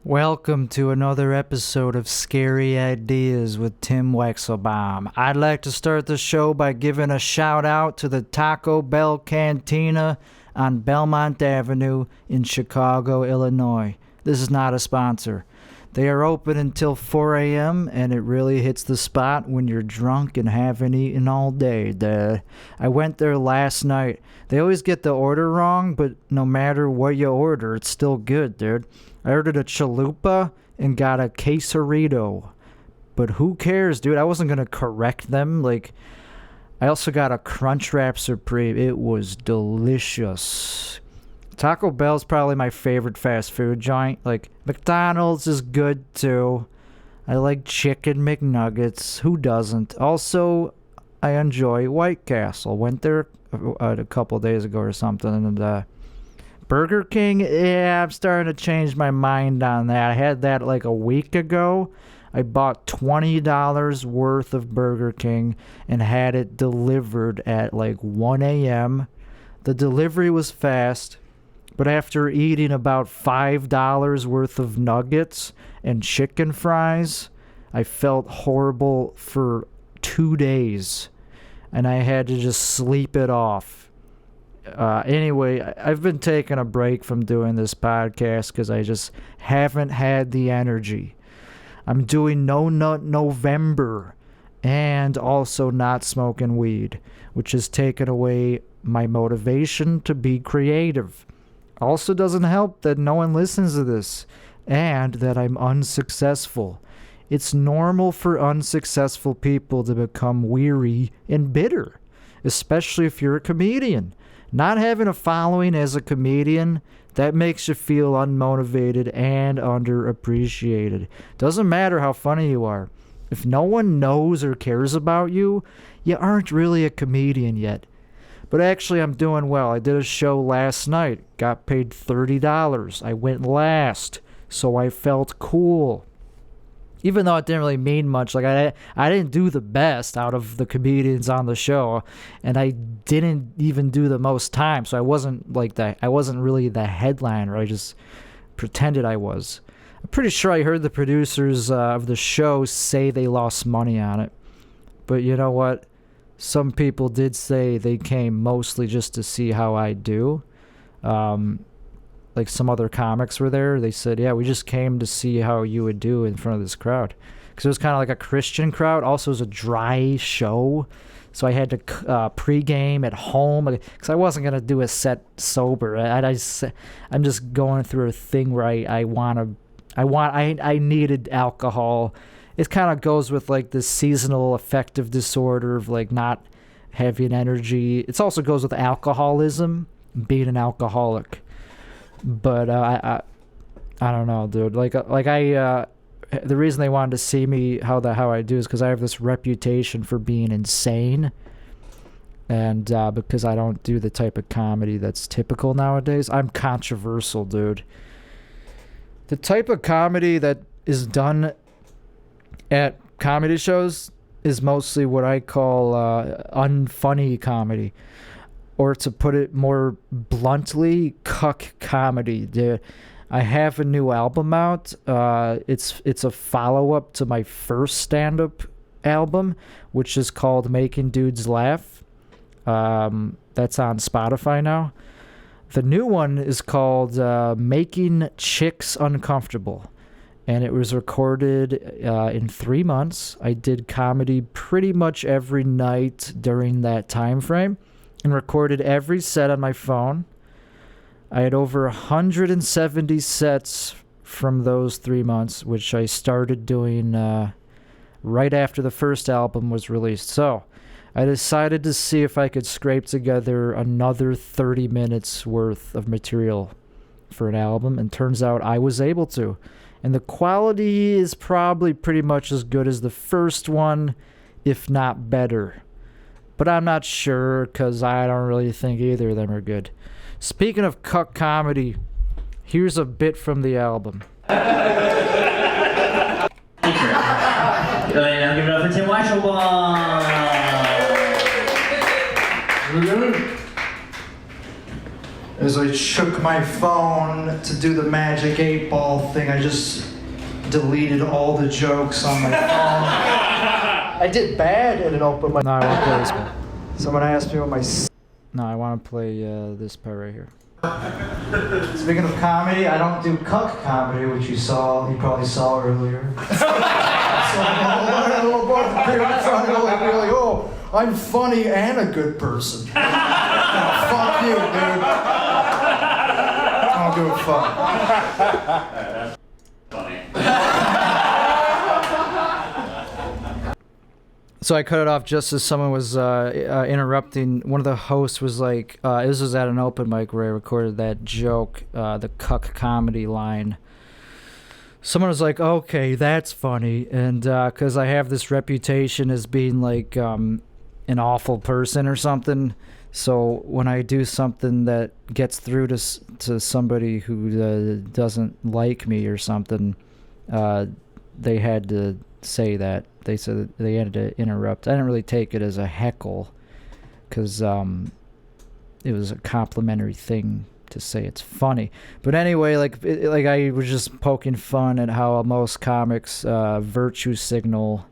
Welcome to another episode of Scary Ideas with Tim Wexelbaum. I'd like to start the show by giving a shout out to the Taco Bell Cantina on Belmont Avenue in Chicago, Illinois. This is not a sponsor. They are open until 4 a.m. and it really hits the spot when you're drunk and haven't eaten all day. I went there last night. They always get the order wrong, but no matter what you order, it's still good, dude. I ordered a chalupa and got a quesarito. But who cares, dude? I wasn't going to correct them. I also got a Crunchwrap Supreme. It was delicious. Taco Bell's probably my favorite fast food joint. McDonald's is good too. I like chicken McNuggets. Who doesn't? Also, I enjoy White Castle. Went there a couple days ago or something, and Burger King, yeah, I'm starting to change my mind on that. I had that a week ago. I bought $20 worth of Burger King and had it delivered at 1 a.m. The delivery was fast, but after eating about $5 worth of nuggets and chicken fries, I felt horrible for 2 days, and I had to just sleep it off. Anyway, I've been taking a break from doing this podcast because I just haven't had the energy. I'm doing No Nut November and also not smoking weed, which has taken away my motivation to be creative. Also doesn't help that no one listens to this and that I'm unsuccessful. It's normal for unsuccessful people to become weary and bitter, especially if you're a comedian. Not having a following as a comedian, that makes you feel unmotivated and underappreciated. Doesn't matter how funny you are. If no one knows or cares about you, you aren't really a comedian yet. But actually, I'm doing well. I did a show last night. Got paid $30. I went last, so I felt cool. Even though it didn't really mean much, I didn't do the best out of the comedians on the show, and I didn't even do the most time, so I wasn't I wasn't really the headliner. I just pretended I was. I'm pretty sure I heard the producers of the show say they lost money on it, but you know what? Some people did say they came mostly just to see how I do. Some other comics were there. They said, yeah, we just came to see how you would do in front of this crowd. Because it was kind of like a Christian crowd. Also, it was a dry show. So I had to pregame at home. Because I wasn't going to do a set sober. I'm just going through a thing where I needed alcohol. It kind of goes with this seasonal affective disorder of not having energy. It also goes with alcoholism, being an alcoholic. But I don't know, dude. The reason they wanted to see me how I do is because I have this reputation for being insane, and because I don't do the type of comedy that's typical nowadays. I'm controversial, dude. The type of comedy that is done at comedy shows is mostly what I call unfunny comedy. Or to put it more bluntly, cuck comedy. Dude, I have a new album out. It's a follow-up to my first stand-up album, which is called Making Dudes Laugh. That's on Spotify now. The new one is called Making Chicks Uncomfortable. And it was recorded in 3 months. I did comedy pretty much every night during that time frame. And recorded every set on my phone. I had over 170 sets from those 3 months, which I started doing right after the first album was released. So I decided to see if I could scrape together another 30 minutes worth of material for an album, and turns out I was able to. And the quality is probably pretty much as good as the first one, if not better. But I'm not sure because I don't really think either of them are good. Speaking of cuck comedy, here's a bit from the album. Give it up for Tim Wexelbaum. As I shook my phone to do the magic 8-ball thing, I just deleted all the jokes on my phone. I did bad at an open mic. No, I want to play this part. Someone asked me what my... No, I want to play this part right here. Speaking of comedy, I don't do cuck comedy, which you probably saw earlier. So a little boy trying to go like, really, oh, I'm funny and a good person. Fuck you, dude. I don't give a fuck. Funny. So I cut it off just as someone was interrupting. One of the hosts was like, this was at an open mic where I recorded that joke, the cuck comedy line. Someone was like, okay, that's funny. And because I have this reputation as being like an awful person or something. So when I do something that gets through to somebody who doesn't like me or something, they had to say that. They said they had to interrupt. I didn't really take it as a heckle because it was a complimentary thing to say it's funny. But anyway, like I was just poking fun at how most comics virtue signal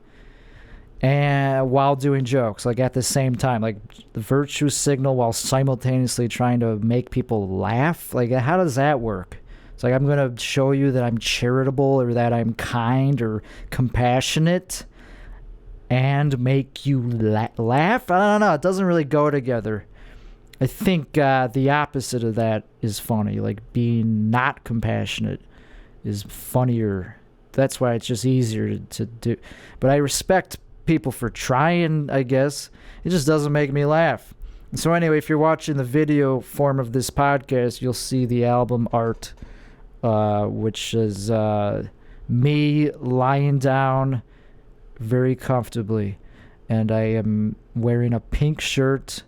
and while doing jokes, like at the same time, like the virtue signal while simultaneously trying to make people laugh. Like, how does that work? It's like, I'm going to show you that I'm charitable or that I'm kind or compassionate and make you laugh? I don't know. It doesn't really go together. I think the opposite of that is funny. Like, being not compassionate is funnier. That's why it's just easier to do. But I respect people for trying, I guess. It just doesn't make me laugh. So anyway, if you're watching the video form of this podcast, you'll see the album art, which is me lying down very comfortably, and I am wearing a pink shirt,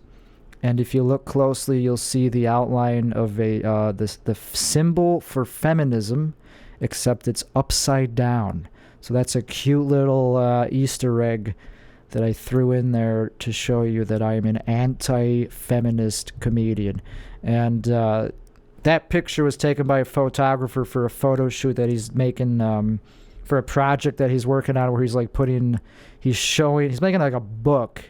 and if you look closely you'll see the outline of the symbol for feminism, except it's upside down. So that's a cute little Easter egg that I threw in there to show you that I am an anti-feminist comedian. And that picture was taken by a photographer for a photo shoot that he's making for a project that he's working on, where he's like he's making like a book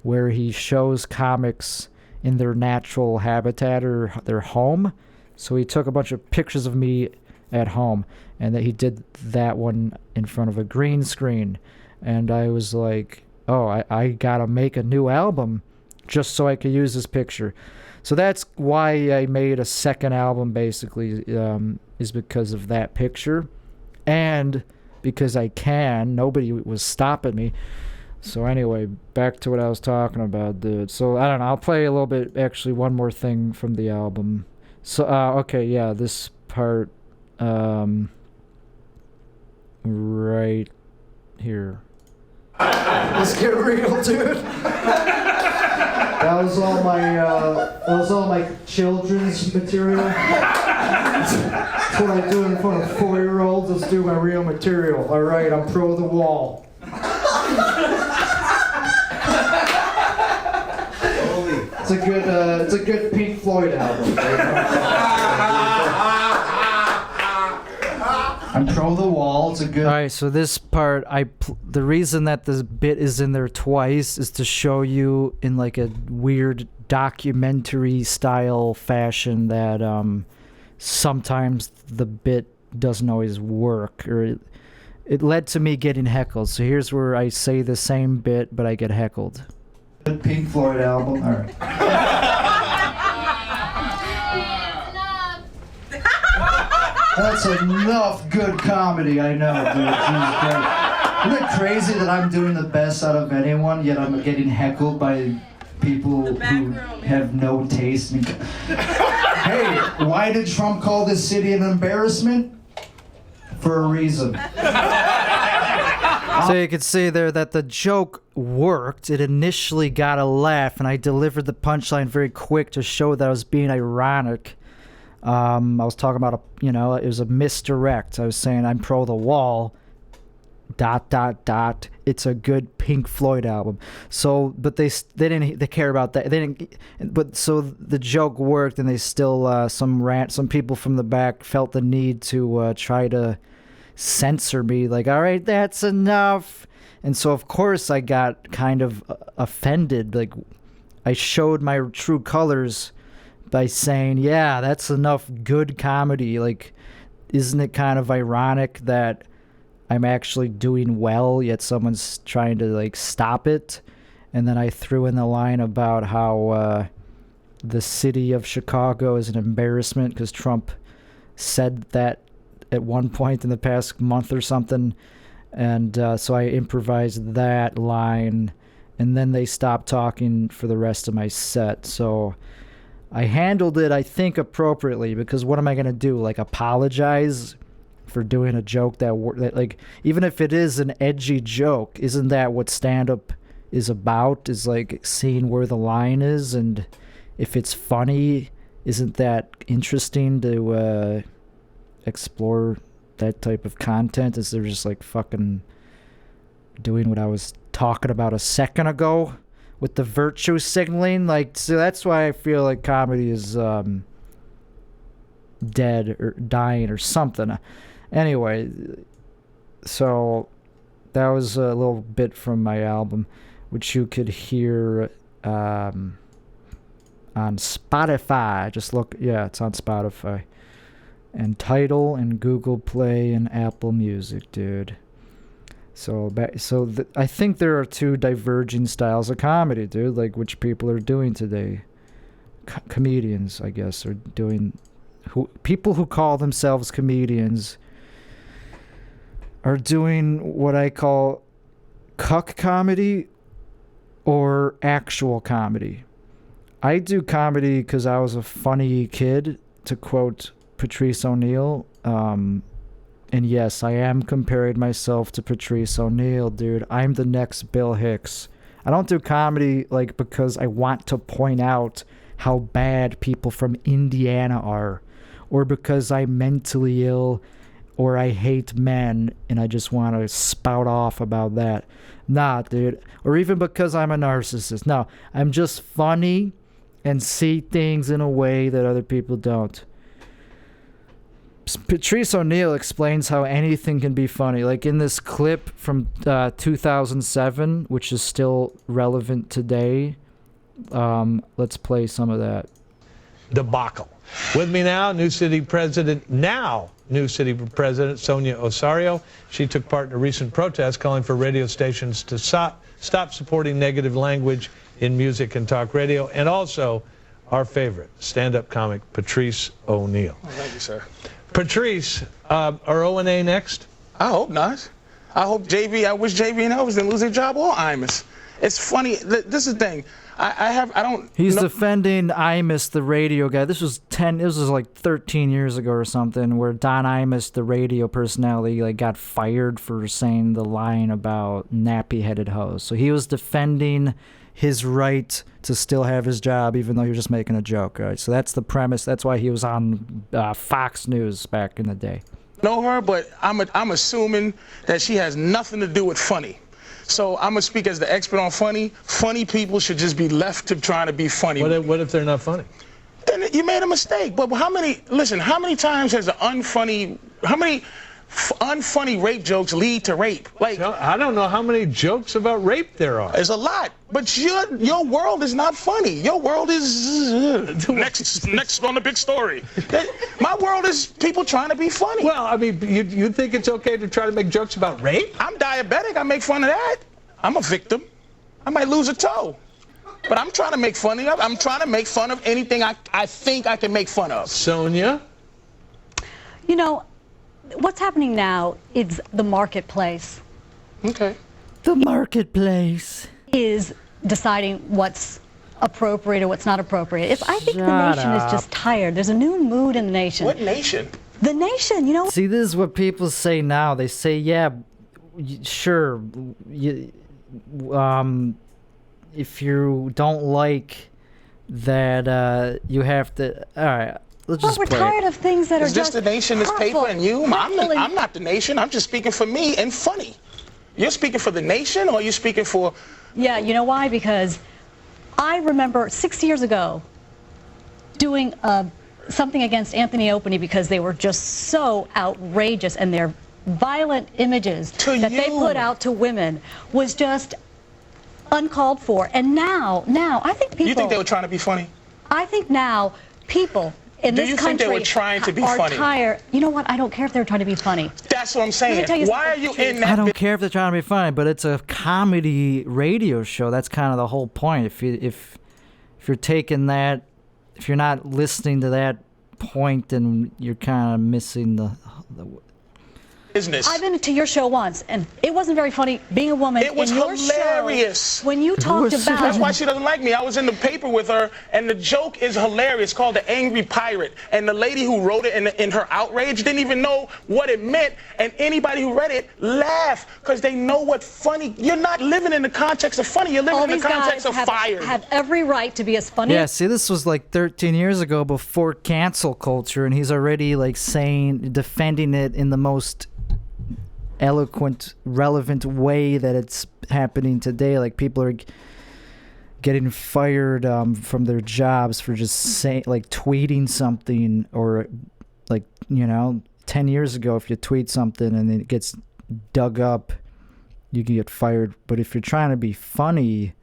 where he shows comics in their natural habitat or their home. So he took a bunch of pictures of me at home, and that he did that one in front of a green screen. And I was like, oh, I gotta make a new album just so I could use this picture. So that's why I made a second album, basically, is because of that picture. And because I can. Nobody was stopping me. So anyway, back to what I was talking about, dude. So, I don't know. I'll play a little bit, actually, one more thing from the album. So, okay, yeah, this part, right here. Let's get real, dude. That was all my children's material. That's what I do in front of 4-year-olds. Let's do my real material. All right, I'm pro the wall. It's a good Pink Floyd album. I'm pro the wall. It's a good. All right, so this part, the reason that this bit is in there twice is to show you in like a weird documentary style fashion that sometimes the bit doesn't always work, or it led to me getting heckled. So here's where I say the same bit, but I get heckled. Good Pink Floyd album. All right. That's enough good comedy, I know, dude. Jesus Christ. Isn't it crazy that I'm doing the best out of anyone, yet I'm getting heckled by people who have no taste? Hey, why did Trump call this city an embarrassment? For a reason. So you could see there that the joke worked. It initially got a laugh, and I delivered the punchline very quick to show that I was being ironic. I was talking about it was a misdirect. I was saying I'm pro the wall, It's a good Pink Floyd album. So, but they didn't care about that. They didn't. But so the joke worked, and they still some people from the back felt the need to try to censor me. Like, all right, that's enough. And so of course I got kind of offended. Like, I showed my true colors by saying, yeah, that's enough good comedy. Like, isn't it kind of ironic that I'm actually doing well, yet someone's trying to, like, stop it? And then I threw in the line about how the city of Chicago is an embarrassment because Trump said that at one point in the past month or something. And so I improvised that line, and then they stopped talking for the rest of my set. So I handled it, I think, appropriately, because what am I going to do? Like, apologize for doing a joke that, like, even if it is an edgy joke, isn't that what stand-up is about? Is, like, seeing where the line is, and if it's funny, isn't that interesting to explore that type of content? Is there just, like, fucking doing what I was talking about a second ago with the virtue signaling? Like, so that's why I feel like comedy is dead or dying or something. Anyway, so that was a little bit from my album, which you could hear on Spotify. Just look, yeah, it's on Spotify. And Tidal and Google Play and Apple Music, dude. So I think there are two diverging styles of comedy, dude, like, which people are doing today. Comedians, I guess, are doing... people who call themselves comedians are doing what I call cuck comedy or actual comedy. I do comedy because I was a funny kid, to quote Patrice O'Neal. And yes, I am comparing myself to Patrice O'Neal, dude. I'm the next Bill Hicks. I don't do comedy, like, because I want to point out how bad people from Indiana are, or because I'm mentally ill, or I hate men and I just want to spout off about that. Nah, dude. Or even because I'm a narcissist. No, I'm just funny and see things in a way that other people don't. Patrice O'Neal explains how anything can be funny. Like in this clip from 2007, which is still relevant today. Let's play some of that. Debacle. With me now, New City President Sonia Osorio. She took part in a recent protest calling for radio stations to stop supporting negative language in music and talk radio, and also our favorite stand-up comic, Patrice O'Neal. Oh, thank you, sir. Patrice, are O&A next? I hope not. I hope I wish JV and Elvis didn't lose their job or Imus. It's funny. This is the thing. He's defending Imus, the radio guy. This was like 13 years ago or something, where Don Imus, the radio personality, like, got fired for saying the line about nappy-headed hoes. So he was defending his right to still have his job, even though he was just making a joke. Right? So that's the premise. That's why he was on Fox News back in the day. Know her, but I'm assuming that she has nothing to do with funny. So I'm gonna speak as the expert on funny. Funny people should just be left to trying to be funny. What if they're not funny? Then you made a mistake. But how many times has how many unfunny rape jokes lead to rape? Like, I don't know how many jokes about rape there are. There's a lot. But your world is not funny. Your world is next on the big story. My world is people trying to be funny. Well, I mean, you think it's okay to try to make jokes about rape? I'm diabetic. I make fun of that. I'm a victim. I might lose a toe. But I'm trying to make fun of. I'm trying to make fun of anything I think I can make fun of. Sonia? You know, what's happening now is the marketplace. Okay. The marketplace is deciding what's appropriate or what's not appropriate. I think the nation is just tired. There's a new mood in the nation. What nation? The nation, you know. See, this is what people say now. They say, yeah, sure, if you don't like that, you have to, all right. We're tired of things that are just the nation is paper and you? I'm not the nation. I'm just speaking for me and funny. You're speaking for the nation, or you're speaking for... Yeah, you know why? Because I remember 6 years ago doing something against Anthony Openy because they were just so outrageous, and their violent images that they put out to women was just uncalled for. And now, I think people... You think they were trying to be funny? I think now people in this country... Do you think they were trying to be funny? Tired. You know what? I don't care if they're trying to be funny. That's what I'm saying. Why are you in that... I don't care if they're trying to be funny, but it's a comedy radio show. That's kind of the whole point. If you're taking that, if you're not listening to that point, then you're kind of missing the business. I've been to your show once, and it wasn't very funny being a woman. It was in your hilarious. Show, when you talked about... That's why she doesn't like me. I was in the paper with her, and the joke is hilarious. It's called The Angry Pirate. And the lady who wrote it in her outrage didn't even know what it meant. And anybody who read it laughed because they know what funny... You're not living in the context of funny. You're living in the context of fire. Have every right to be as funny. Yeah, see, this was like 13 years ago before cancel culture, and he's already like defending it in the most eloquent, relevant way that it's happening today. Like, people are getting fired from their jobs for just tweeting something, or 10 years ago, if you tweet something and it gets dug up, you can get fired. But if you're trying to be funny,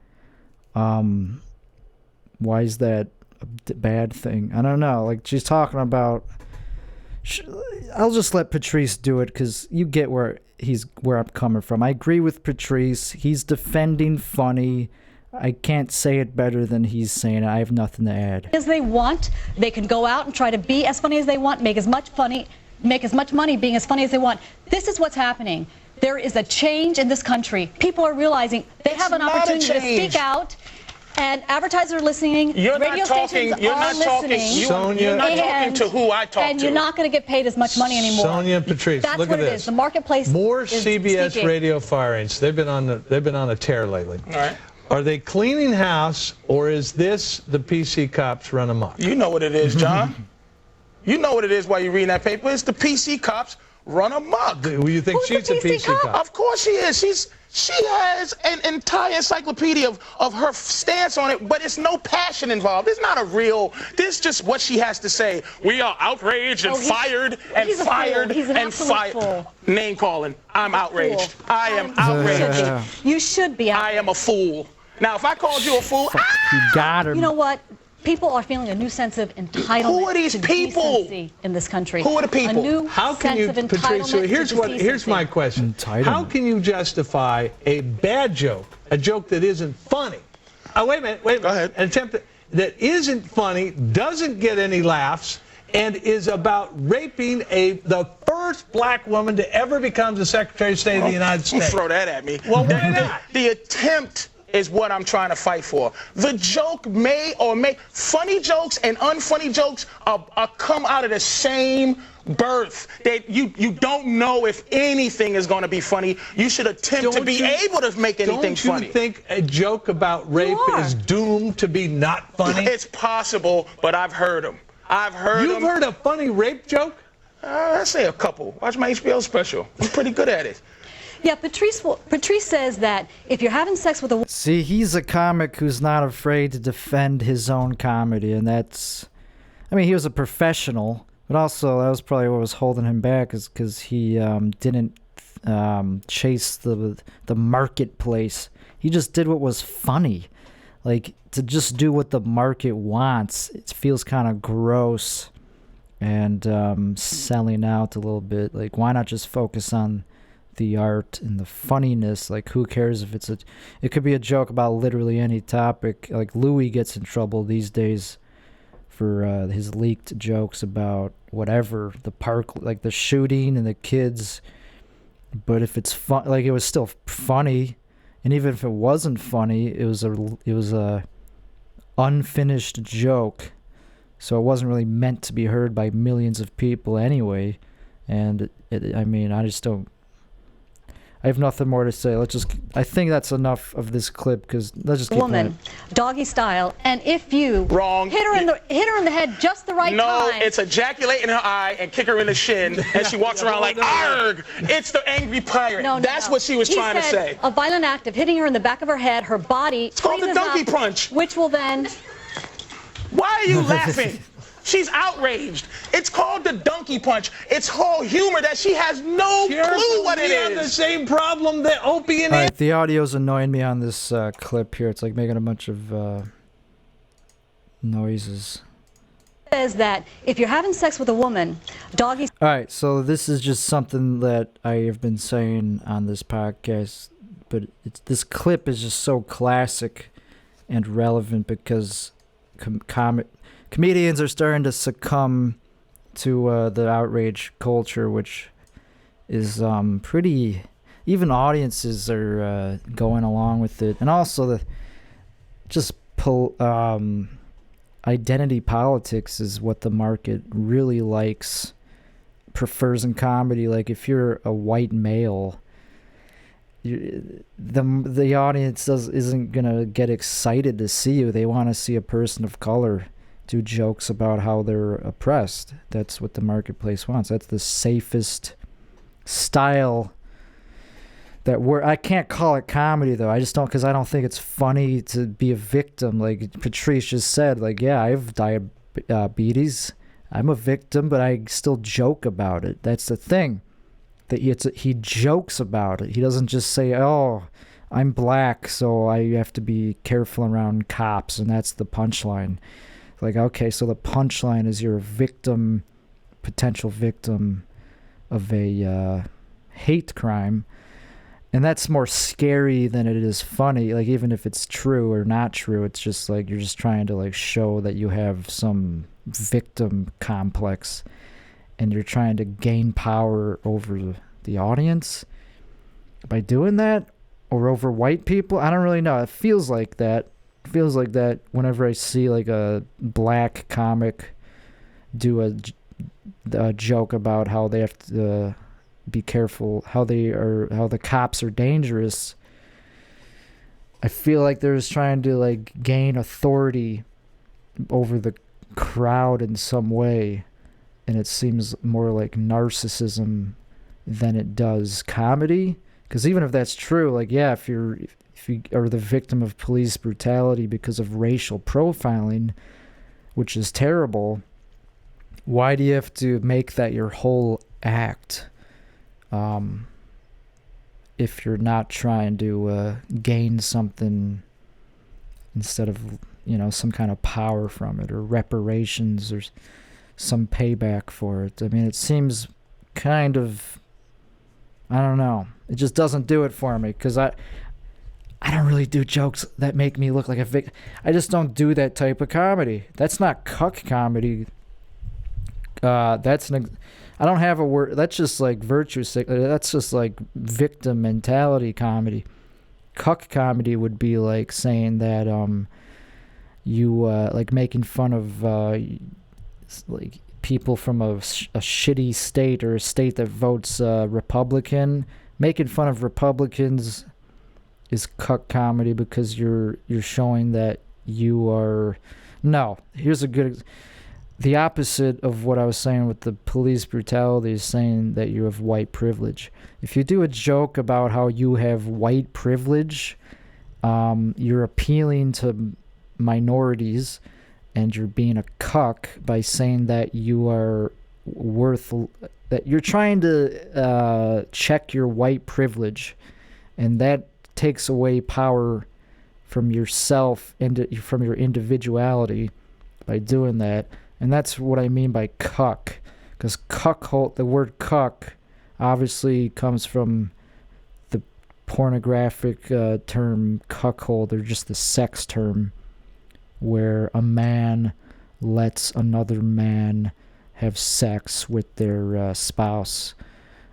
why is that a bad thing? I don't know. Like, she's talking about... I'll just let Patrice do it, because you get where I'm coming from. I agree with Patrice. He's defending funny. I can't say it better than he's saying it. I have nothing to add. As they want, they can go out and try to be as funny as they want, make as much money being as funny as they want. This is what's happening. There is a change in this country. People are realizing they have an opportunity to speak out. And advertisers are listening. Radio stations are listening. Sonia, you're not talking to who I talk to. And you're not going to get paid as much money anymore. Sonia and Patrice, That's look what at it this. is. The marketplace. More is CBS speaking. radio firings. They've been on a tear lately. All right. Are they cleaning house, or is this the PC cops run amok? You know what it is, John. You know what it is while you're reading that paper. It's the PC cops run amok. Do you think she's a PC cop? Of course she is. She has an entire encyclopedia of her stance on it, but it's no passion involved. It's not a real... This is just what she has to say. We are outraged and fired and fired and fired. Name calling. I'm outraged. I am outraged. You should be outraged. I am a fool. Now, if I called you a fool... You got her. You know what? People are feeling a new sense of entitlement. Who are these to people decency in this country? Who are the people? A new How can sense you, of entitlement Patrice, here's my question. How can you justify a bad joke, a joke that isn't funny? Oh, wait a minute. Go ahead. An attempt that isn't funny, doesn't get any laughs, and is about raping the first black woman to ever become the Secretary of State of the United States. Don't throw that at me. Well, why not? The attempt is what I'm trying to fight for. The joke funny jokes and unfunny jokes are come out of the same birth. You don't know if anything is going to be funny. You should attempt to be able to make anything funny. Don't you think a joke about rape is doomed to be not funny? It's possible, but I've heard them. You've heard a funny rape joke? I say a couple. Watch my HBO special. I'm pretty good at it. Yeah, Patrice says that if you're having sex with a woman... See, he's a comic who's not afraid to defend his own comedy, and that's... I mean, he was a professional, but also that was probably what was holding him back, is because he didn't chase the marketplace. He just did what was funny. Like, to just do what the market wants, it feels kind of gross and selling out a little bit. Like, why not just focus on the art and the funniness? Like, who cares if it could be a joke about literally any topic. Like, Louis gets in trouble these days for his leaked jokes about whatever, the park, like the shooting and the kids. But if it's fun, like, it was still funny, and even if it wasn't funny, it was a unfinished joke, so it wasn't really meant to be heard by millions of people anyway. And I mean, I I have nothing more to say. I think that's enough of this clip because let's just keep woman, doggy style, and if you Wrong. hit her in the head just the right No, time. it's ejaculate in her eye and kick her in the shin, and she walks around like, arg! It's the angry pirate. No, That's what she was trying to say. A violent act of hitting her in the back of her head, her body. It's called the donkey punch. Which will then. Why are you laughing? She's outraged. It's called the donkey punch. It's whole humor that she has no clue what it is. We have the same problem that Opie and All right, the audio's annoying me on this clip here. It's like making a bunch of noises. Says that if you're having sex with a woman, doggy. All right, so this is just something that I have been saying on this podcast, but this clip is just so classic and relevant because comedians are starting to succumb to the outrage culture, which is pretty. Even audiences are going along with it, and also identity politics is what the market really prefers in comedy. Like if you're a white male, the audience isn't gonna get excited to see you. They want to see a person of color do jokes about how they're oppressed. That's what the marketplace wants. That's the safest style. I can't call it comedy though. I just don't, because I don't think it's funny to be a victim. Like Patrice just said, like, yeah, I have diabetes. I'm a victim, but I still joke about it. That's the thing. That he jokes about it. He doesn't just say, "Oh, I'm black, so I have to be careful around cops," and that's the punchline. Like, okay, so the punchline is you're a victim, potential victim of a hate crime. And that's more scary than it is funny. Like, even if it's true or not true, it's just like you're just trying to like show that you have some victim complex and you're trying to gain power over the audience by doing that, or over white people. I don't really know. It feels like that. It feels like that whenever I see like a black comic do a joke about how they have to be careful, how the cops are dangerous. I feel like they're just trying to like gain authority over the crowd in some way, and it seems more like narcissism than it does comedy. Because even if that's true, like, yeah, if you are the victim of police brutality because of racial profiling, which is terrible, why do you have to make that your whole act? If you're not trying to gain something instead of, some kind of power from it or reparations or some payback for it. I mean, it seems kind of, I don't know. It just doesn't do it for me because I don't really do jokes that make me look like a victim. I just don't do that type of comedy. That's not cuck comedy. I don't have a word. That's just like virtue sick. That's just like victim mentality comedy. Cuck comedy would be like saying that like making fun of like people from a shitty state or a state that votes Republican. Making fun of Republicans is cuck comedy because you're showing that you are. No, here's a good. The opposite of what I was saying with the police brutality is saying that you have white privilege. If you do a joke about how you have white privilege, you're appealing to minorities and you're being a cuck by saying that you are that you're trying to check your white privilege, and that takes away power from yourself and from your individuality by doing that. And that's what I mean by cuck, because the word cuck obviously comes from the pornographic term cuckold, or just the sex term, where a man lets another man have sex with their spouse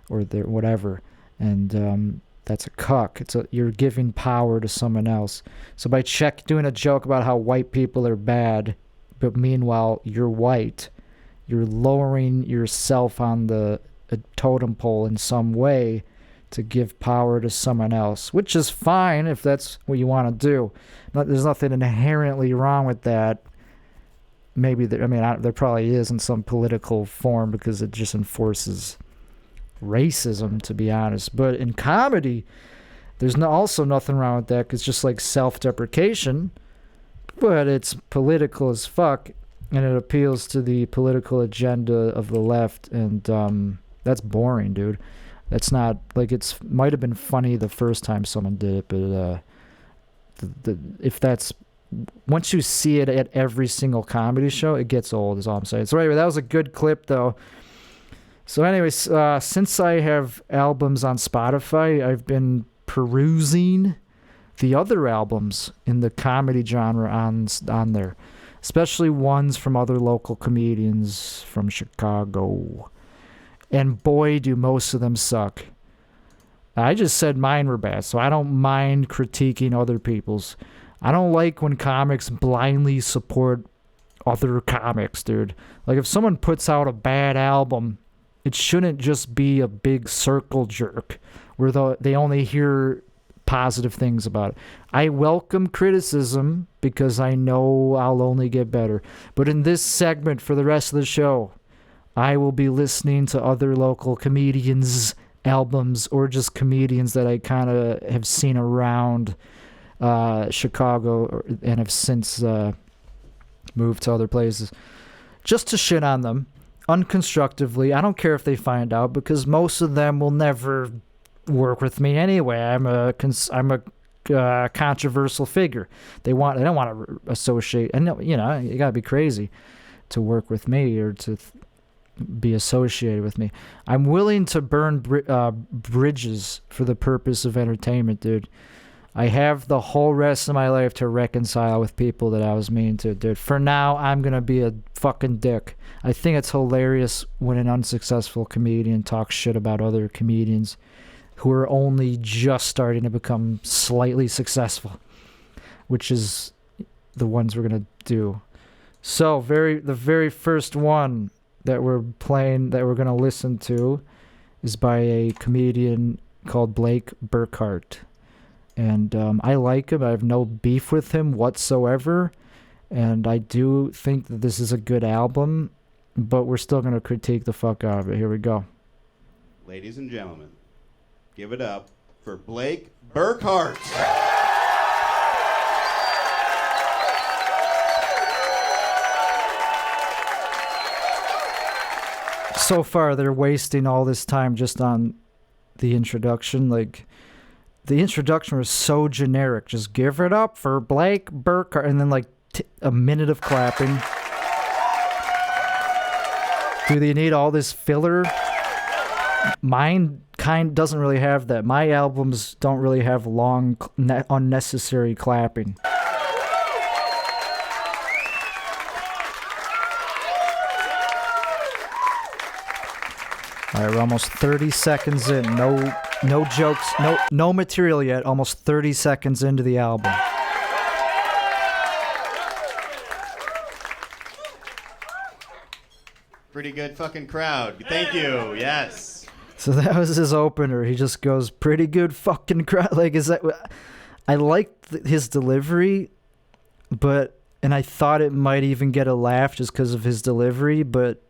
or their whatever, and that's a cuck. You're giving power to someone else. So by doing a joke about how white people are bad, but meanwhile you're white, you're lowering yourself on the totem pole in some way to give power to someone else, which is fine if that's what you want to do. There's nothing inherently wrong with that. Maybe there probably is in some political form because it just enforces racism, to be honest. But in comedy, there's also nothing wrong with that, because it's just like self-deprecation, but it's political as fuck, and it appeals to the political agenda of the left, and that's boring, dude. That's not, like, it's might have been funny the first time someone did it, but if that's, once you see it at every single comedy show, it gets old, is all I'm saying. So anyway, that was a good clip, though. So anyways, since I have albums on Spotify, I've been perusing the other albums in the comedy genre on there, especially ones from other local comedians from Chicago. And boy, do most of them suck. I just said mine were bad, so I don't mind critiquing other people's. I don't like when comics blindly support other comics, dude. Like, if someone puts out a bad album, it shouldn't just be a big circle jerk where they only hear positive things about it. I welcome criticism because I know I'll only get better. But in this segment for the rest of the show, I will be listening to other local comedians' albums, or just comedians that I kind of have seen around Chicago and have since moved to other places, just to shit on them unconstructively. I don't care if they find out, because most of them will never work with me anyway. I'm a controversial figure. They don't want to associate, and you gotta be crazy to work with me or to be associated with me. I'm willing to burn bridges for the purpose of entertainment, dude. I have the whole rest of my life to reconcile with people that I was mean to, dude. For now, I'm going to be a fucking dick. I think it's hilarious when an unsuccessful comedian talks shit about other comedians who are only just starting to become slightly successful, which is the ones we're going to do. So, the very first one that we're playing, that we're going to listen to, is by a comedian called Blake Burkhart. And I like him. I have no beef with him whatsoever. And I do think that this is a good album, but we're still going to critique the fuck out of it. Here we go. Ladies and gentlemen, give it up for Blake Burkhart. So far, they're wasting all this time just on the introduction. Like, the introduction was so generic. Just give it up for Blake Burkhart. And then, like, a minute of clapping. Do they need all this filler? Mine doesn't really have that. My albums don't really have long, unnecessary clapping. All right, we're almost 30 seconds in. No jokes, no material yet. Almost 30 seconds into the album. Pretty good fucking crowd. Thank you. Yes. So that was his opener. He just goes, pretty good fucking crowd. Like, is that... I liked his delivery, and I thought it might even get a laugh just because of his delivery, but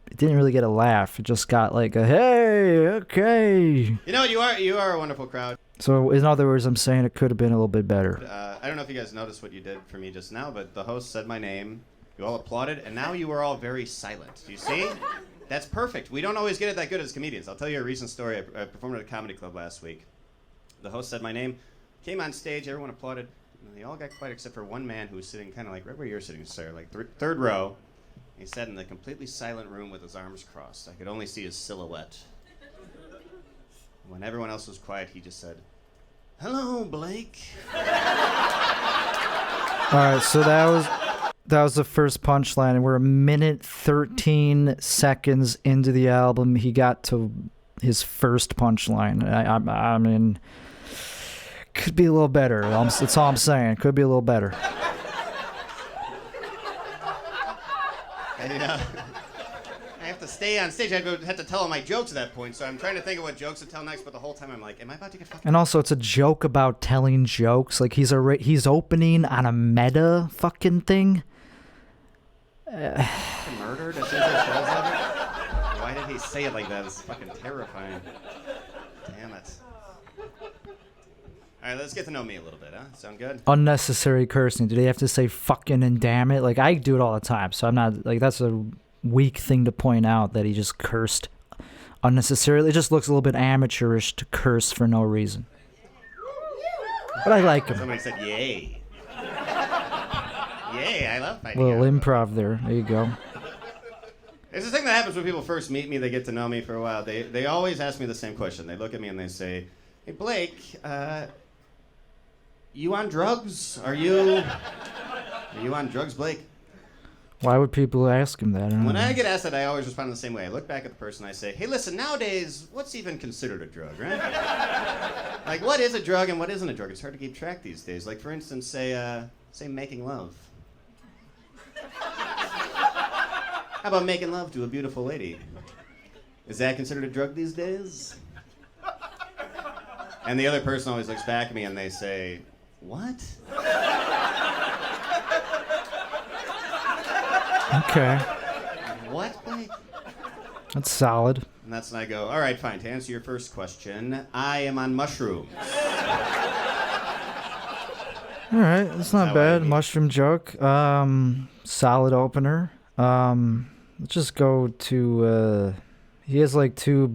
it didn't really get a laugh. It just got like a, hey, okay. You know, you are a wonderful crowd. So in other words, I'm saying it could have been a little bit better. I don't know if you guys noticed what you did for me just now, but the host said my name. You all applauded, and now you are all very silent. Do you see? That's perfect. We don't always get it that good as comedians. I'll tell you a recent story. I performed at a comedy club last week. The host said my name, came on stage, everyone applauded, and they all got quiet except for one man who was sitting kind of like right where you're sitting, sir, like third row. He sat in the completely silent room with his arms crossed. I could only see his silhouette. When everyone else was quiet, he just said, "Hello, Blake." All right, so that was the first punchline, and we're a minute 13 seconds into the album. He got to his first punchline. I mean, could be a little better. That's all I'm saying. Could be a little better. I have to stay on stage. I have to tell him my jokes at that point, so I'm trying to think of what jokes to tell next, but the whole time I'm like, am I about to get fucking... And also, it's a joke about telling jokes. Like, he's opening on a meta fucking thing. Murdered as soon as he tells of it? Why did he say it like that? It's fucking terrifying. Damn it. All right, let's get to know me a little bit, huh? Sound good? Unnecessary cursing. Do they have to say fucking and damn it? Like, I do it all the time, so I'm not... Like, that's a weak thing to point out, that he just cursed unnecessarily. It just looks a little bit amateurish to curse for no reason. But I like him. Somebody said yay. Yay, I love fighting. Little improv there. There you go. It's the thing that happens when people first meet me, they get to know me for a while. They always ask me the same question. They look at me and they say, hey, Blake, you on drugs? Are you on drugs, Blake? Why would people ask him that? When I get asked that, I always respond the same way. I look back at the person, I say, hey, listen, nowadays, what's even considered a drug, right? Like, what is a drug and what isn't a drug? It's hard to keep track these days. Like, for instance, say making love. How about making love to a beautiful lady? Is that considered a drug these days? And the other person always looks back at me and they say, what? Okay. What, Blake? That's solid. And that's when I go, all right, fine. To answer your first question, I am on mushrooms. All right, that's not how bad. I mean. Mushroom joke. Solid opener. Let's just go to... he has like two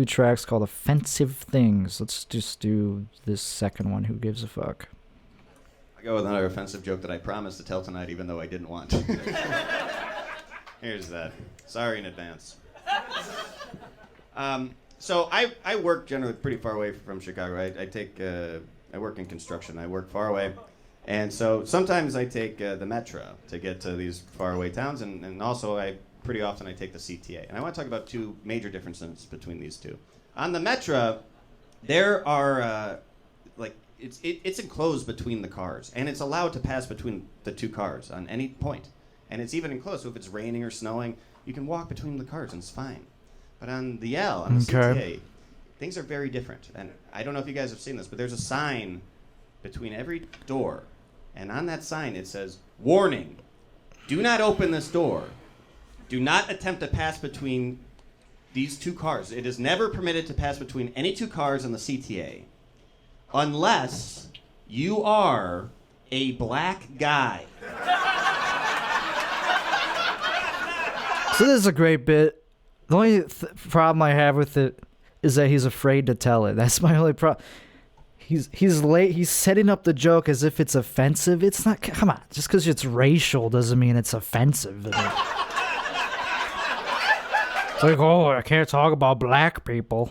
tracks called Offensive Things. Let's just do this second one. Who gives a fuck? I go with another offensive joke that I promised to tell tonight, even though I didn't want to. Here's that. Sorry in advance. So I work generally pretty far away from Chicago. I work in construction. I work far away. And so sometimes I take the Metro to get to these faraway towns, and also pretty often I take the CTA. And I want to talk about two major differences between these two. On the Metro, there are it's enclosed between the cars, and it's allowed to pass between the two cars on any point. And it's even enclosed, so if it's raining or snowing, you can walk between the cars and it's fine. But on the CTA, things are very different. And I don't know if you guys have seen this, but there's a sign between every door. And on that sign it says, warning, do not open this door. Do not attempt to pass between these two cars. It is never permitted to pass between any two cars on the CTA unless you are a black guy. So this is a great bit. The only problem I have with it is that he's afraid to tell it. That's my only problem. He's late. He's setting up the joke as if it's offensive. It's not. Come on, just because it's racial doesn't mean it's offensive. It's like, oh, I can't talk about black people.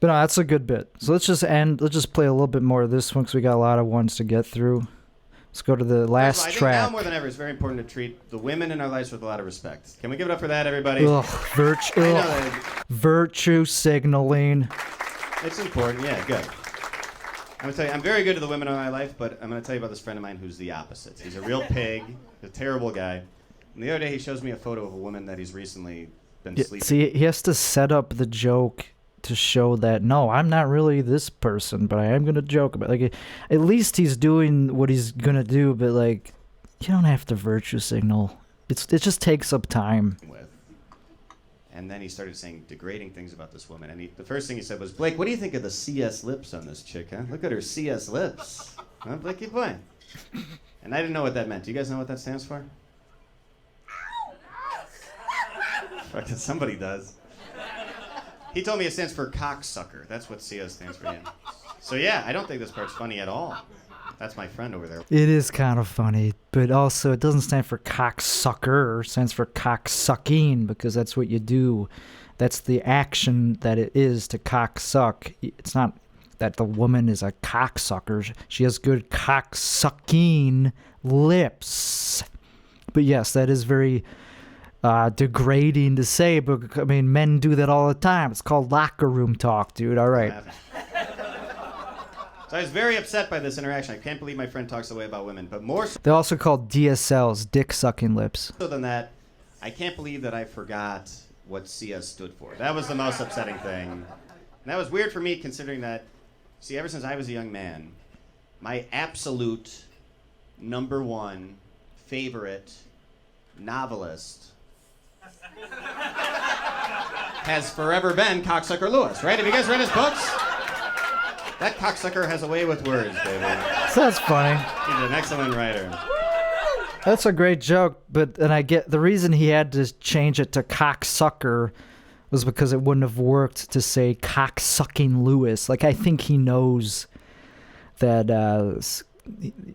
But no, that's a good bit. So let's just play a little bit more of this one because we got a lot of ones to get through. Let's go to the last I think track. now more than ever, it's very important to treat the women in our lives with a lot of respect. Can we give it up for that, everybody? Ugh, virtue signaling. It's important, yeah, good. I'm gonna tell you, I'm very good to the women in my life, but I'm gonna tell you about this friend of mine who's the opposite. He's a real pig, a terrible guy. And the other day, he shows me a photo of a woman that he's recently been sleeping. See, he has to set up the joke to show that, no, I'm not really this person, but I am going to joke about it. Like, at least he's doing what he's going to do, but, like, you don't have to virtue signal. It just takes up time. And then he started saying degrading things about this woman. And the first thing he said was, Blake, what do you think of the CS lips on this chick, huh? Look at her CS lips. Huh, Blake, keep playing. And I didn't know what that meant. Do you guys know what that stands for? Fucking somebody does. He told me it stands for cocksucker. That's what CS stands for. Yeah. So yeah, I don't think this part's funny at all. That's my friend over there. It is kind of funny, but also it doesn't stand for cocksucker. It stands for cocksucking because that's what you do. That's the action that it is to cocksuck. It's not that the woman is a cocksucker. She has good cocksucking lips. But yes, that is very degrading to say, but I mean, men do that all the time. It's called locker room talk, dude. All right. It's So I was very upset by this interaction. I can't believe my friend talks the way about women. But more so They're also called DSLs, dick sucking lips. than that, I can't believe that I forgot what CS stood for. That was the most upsetting thing. And that was weird for me considering that, see, ever since I was a young man, my absolute number one favorite novelist has forever been Cocksucker Lewis, right? Have you guys read his books? That cocksucker has a way with words, baby. So that's funny. He's an excellent writer. That's a great joke, and I get the reason he had to change it to cocksucker was because it wouldn't have worked to say cocksucking Lewis. Like, I think he knows that,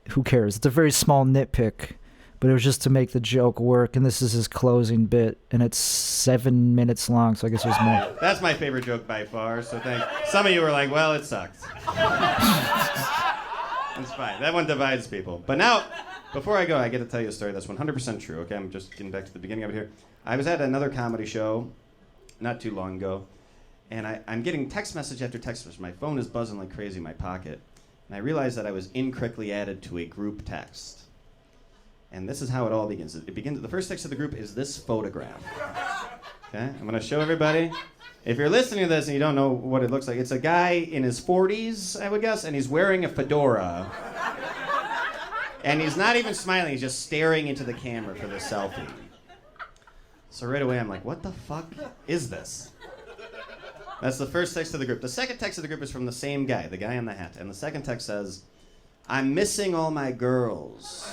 who cares? It's a very small nitpick, but it was just to make the joke work, and this is his closing bit, and it's 7 minutes long, so I guess there's more. That's my favorite joke by far, so some of you were like, well, it sucked. It's fine. That one divides people. But now, before I go, I get to tell you a story that's 100% true, okay? I'm just getting back to the beginning of it here. I was at another comedy show not too long ago, and I'm getting text message after text message. My phone is buzzing like crazy in my pocket, and I realized that I was incorrectly added to a group text. And this is how it all begins. It begins. The first text of the group is this photograph. Okay, I'm gonna show everybody. If you're listening to this and you don't know what it looks like, it's a guy in his 40s, I would guess, and he's wearing a fedora. And he's not even smiling, he's just staring into the camera for the selfie. So right away I'm like, what the fuck is this? That's the first text of the group. The second text of the group is from the same guy, the guy in the hat. And the second text says, I'm missing all my girls.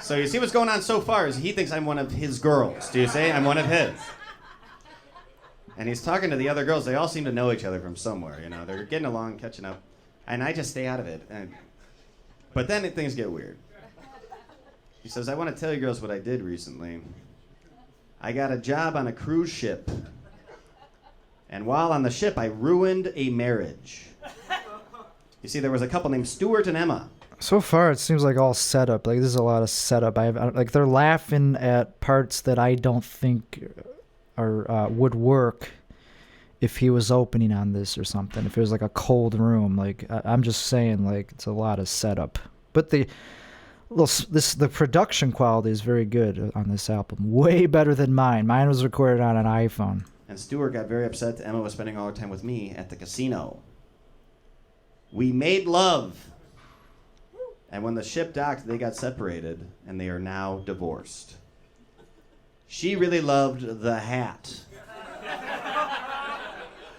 So you see what's going on so far is he thinks I'm one of his girls. Do you see? I'm one of his. And he's talking to the other girls. They all seem to know each other from somewhere, you know. They're getting along, catching up. And I just stay out of it. But then things get weird. He says, I want to tell you girls what I did recently. I got a job on a cruise ship. And while on the ship, I ruined a marriage. You see, there was a couple named Stuart and Emma. So far, it seems like all setup. Like, there's a lot of setup. Like, they're laughing at parts that I don't think would work if he was opening on this or something. If it was like a cold room, like I'm just saying, like it's a lot of setup. But the production quality is very good on this album. Way better than mine. Mine was recorded on an iPhone. And Stuart got very upset that Emma was spending all her time with me at the casino. We made love. And when the ship docked, they got separated, and they are now divorced. She really loved the hat.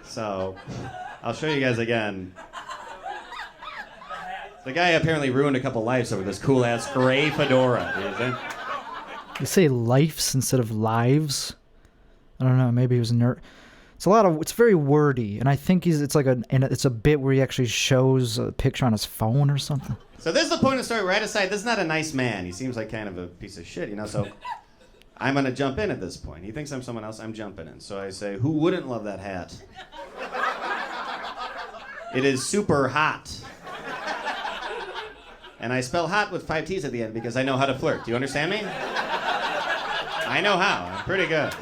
So, I'll show you guys again. The guy apparently ruined a couple lives over this cool-ass gray fedora. Do you think? You say lives instead of lives? I don't know, maybe he was a nerd. It's very wordy, and I think it's a bit where he actually shows a picture on his phone or something. So this is the point of the story where I decide this is not a nice man. He seems like kind of a piece of shit, you know, so I'm going to jump in at this point. He thinks I'm someone else, I'm jumping in. So I say, who wouldn't love that hat? It is super hot. And I spell hot with 5 T's at the end because I know how to flirt. Do you understand me? I know how. I'm pretty good.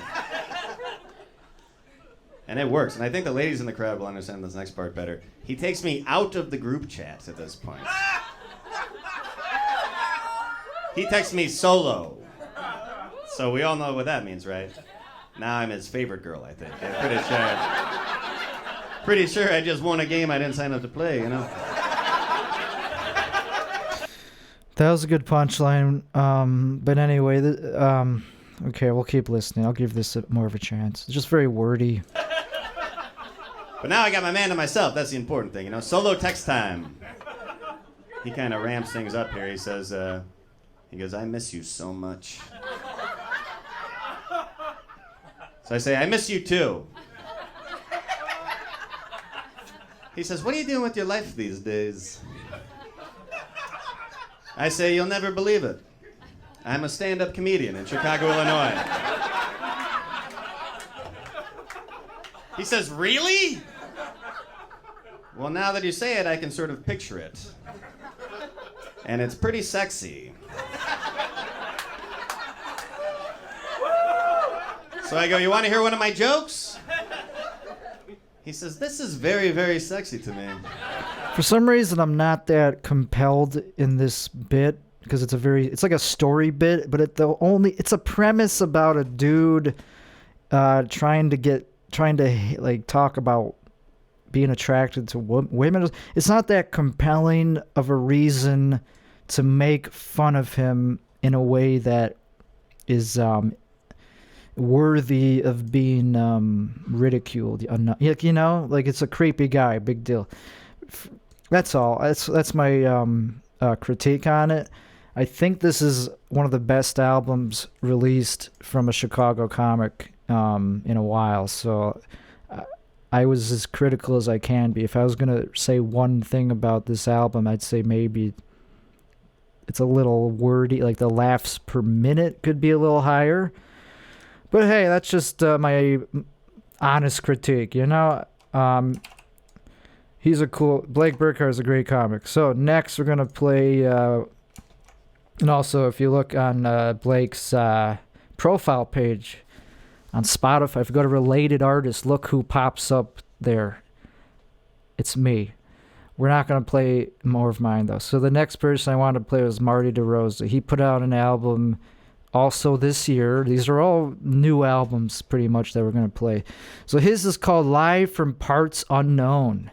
And it works. And I think the ladies in the crowd will understand this next part better. He takes me out of the group chat at this point. He texts me solo. So we all know what that means, right? Now I'm his favorite girl, I think. I'm pretty sure I just won a game I didn't sign up to play, you know? That was a good punchline. But anyway, okay, we'll keep listening. I'll give this more of a chance. It's just very wordy. But now I got my man to myself. That's the important thing, you know? Solo text time. He kind of ramps things up here. He says, he goes, I miss you so much. So I say, I miss you too. He says, what are you doing with your life these days? I say, you'll never believe it. I'm a stand-up comedian in Chicago, Illinois. He says, really? Well, now that you say it, I can sort of picture it. And it's pretty sexy. So I go, you want to hear one of my jokes? He says, this is very, very sexy to me. For some reason, I'm not that compelled in this bit because it's like a story bit, but it's a premise about a dude trying to like talk about being attracted to women. It's not that compelling of a reason to make fun of him in a way that is worthy of being ridiculed. You know, like it's a creepy guy, big deal. That's all. That's my critique on it. I think this is one of the best albums released from a Chicago comic in a while. So I was as critical as I can be. If I was gonna say one thing about this album, I'd say maybe it's a little wordy. Like the laughs per minute could be a little higher. But hey, that's just my honest critique. You know. Blake Burkhart is a great comic. So next we're going to play, and also if you look on Blake's profile page on Spotify, if you go to related artists, look who pops up there. It's me. We're not going to play more of mine though. So the next person I wanted to play was Marty DeRosa. He put out an album also this year. These are all new albums pretty much that we're going to play. So his is called Live from Parts Unknown.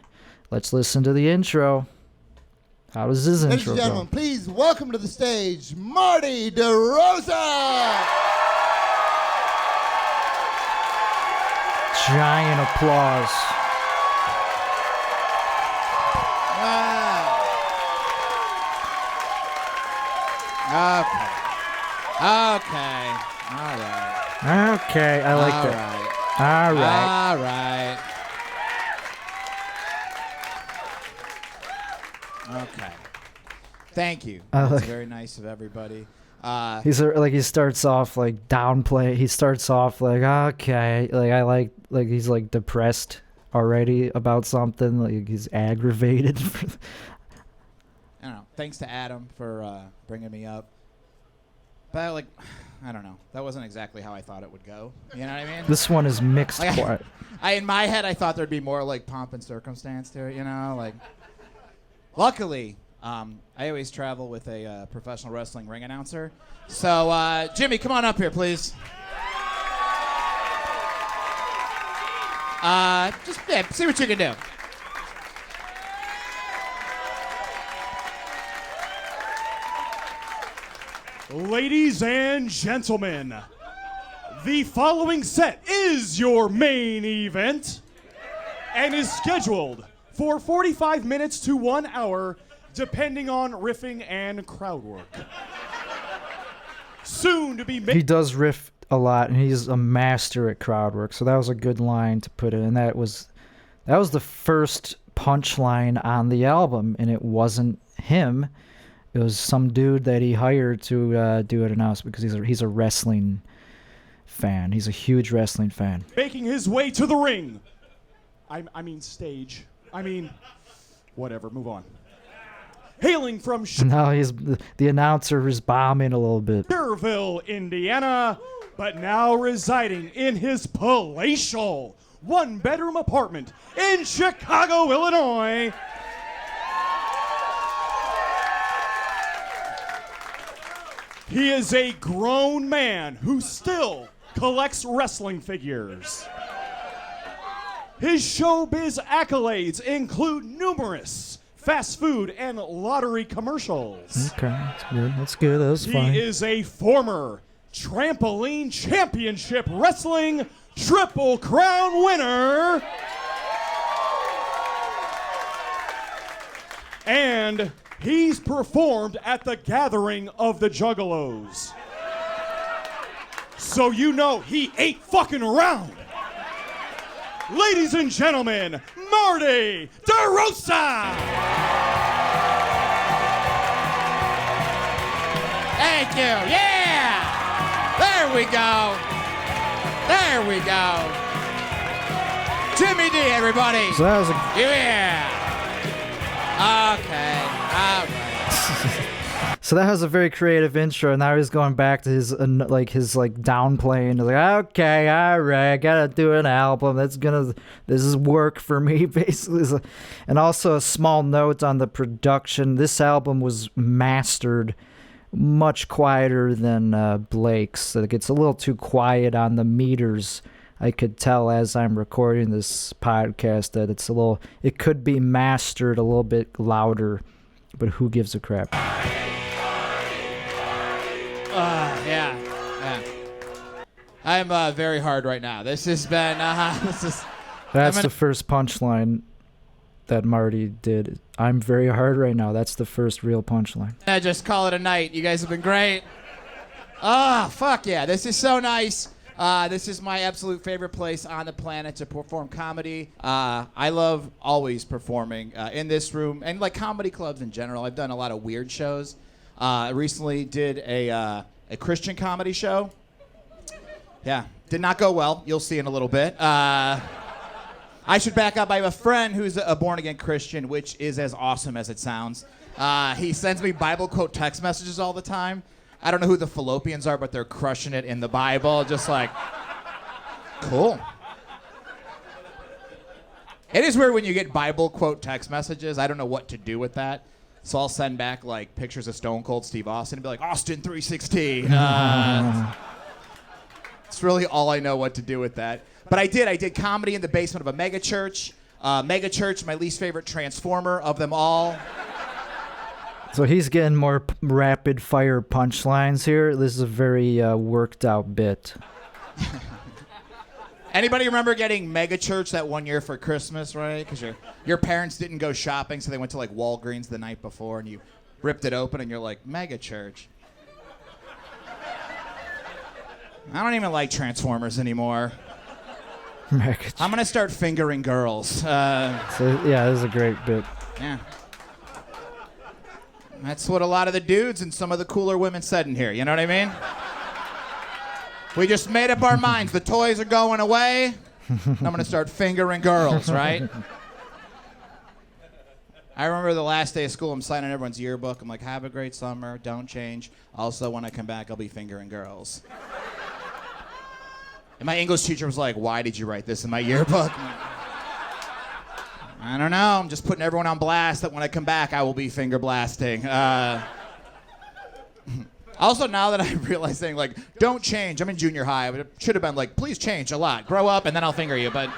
Let's listen to the intro. How does his Ladies intro and gentlemen, go? please welcome to the stage, Marty DeRosa! Giant applause. Wow. Okay. All right. Okay, I like that. All right. All right. Okay. Thank you. That's very nice of everybody. He starts off like downplay. He starts off like okay, like he's like depressed already about something. Like he's aggravated. I don't know. Thanks to Adam for bringing me up. But I don't know. That wasn't exactly how I thought it would go. You know what I mean? This one is mixed. In my head, I thought there'd be more like pomp and circumstance to it. You know, like. Luckily, I always travel with a professional wrestling ring announcer. So, Jimmy, come on up here, please. See what you can do. Ladies and gentlemen, the following set is your main event and is scheduled for 45 minutes to 1 hour, depending on riffing and crowd work. Soon to be He does riff a lot, and he's a master at crowd work. So that was a good line to put in, and that was the first punchline on the album, and it wasn't him. It was some dude that he hired to do an announcement because he's a wrestling fan. He's a huge wrestling fan. making his way to the ring. I mean stage. Whatever, move on. Hailing from Now the announcer is bombing a little bit. Schererville, Indiana, but now residing in his palatial one-bedroom apartment in Chicago, Illinois. He is a grown man who still collects wrestling figures. His showbiz accolades include numerous fast food and lottery commercials. Okay, that's good. That's good. That's fine. He is a former Trampoline Championship Wrestling Triple Crown winner. And he's performed at the Gathering of the Juggalos. So you know he ain't fucking around. Ladies and gentlemen, Marty DeRosa! Thank you. Yeah! There we go. There we go. Jimmy D, everybody. So that was Yeah. Okay. All right. So that was a very creative intro, and now he's going back to his downplaying. Like, okay, all right, I gotta do an album. This is work for me, basically. And also a small note on the production. This album was mastered much quieter than Blake's. So it gets a little too quiet on the meters. I could tell as I'm recording this podcast that it could be mastered a little bit louder, but who gives a crap? Yeah. I'm very hard right now. This has been, That's the first punchline that Marty did. I'm very hard right now. That's the first real punchline. I just call it a night. You guys have been great. Fuck yeah. This is so nice. This is my absolute favorite place on the planet to perform comedy. I love always performing in this room and like comedy clubs in general. I've done a lot of weird shows. I recently did a Christian comedy show. Yeah, did not go well. You'll see in a little bit. I should back up. I have a friend who's a born-again Christian, which is as awesome as it sounds. He sends me Bible quote text messages all the time. I don't know who the Fallopians are, but they're crushing it in the Bible. Just like, cool. It is weird when you get Bible quote text messages. I don't know what to do with that. So I'll send back like pictures of Stone Cold Steve Austin and be like, Austin 316. It's really all I know what to do with that. But I did comedy in the basement of a mega church. Mega church, my least favorite transformer of them all. So he's getting more rapid fire punchlines here. This is a very worked out bit. Anybody remember getting mega church that one year for Christmas, right? Because your parents didn't go shopping, so they went to like Walgreens the night before, and you ripped it open, and you're like, mega church. I don't even like Transformers anymore. I'm gonna start fingering girls. So yeah, this is a great bit. Yeah. That's what a lot of the dudes and some of the cooler women said in here, you know what I mean? We just made up our minds. The toys are going away. I'm going to start fingering girls, right? I remember the last day of school, I'm signing everyone's yearbook. I'm like, have a great summer. Don't change. Also, when I come back, I'll be fingering girls. And my English teacher was like, why did you write this in my yearbook? I don't know. I'm just putting everyone on blast that when I come back, I will be finger blasting. Also, now that I'm realizing, like, don't change. I'm in junior high. But it should have been like, please change a lot. Grow up, and then I'll finger you. But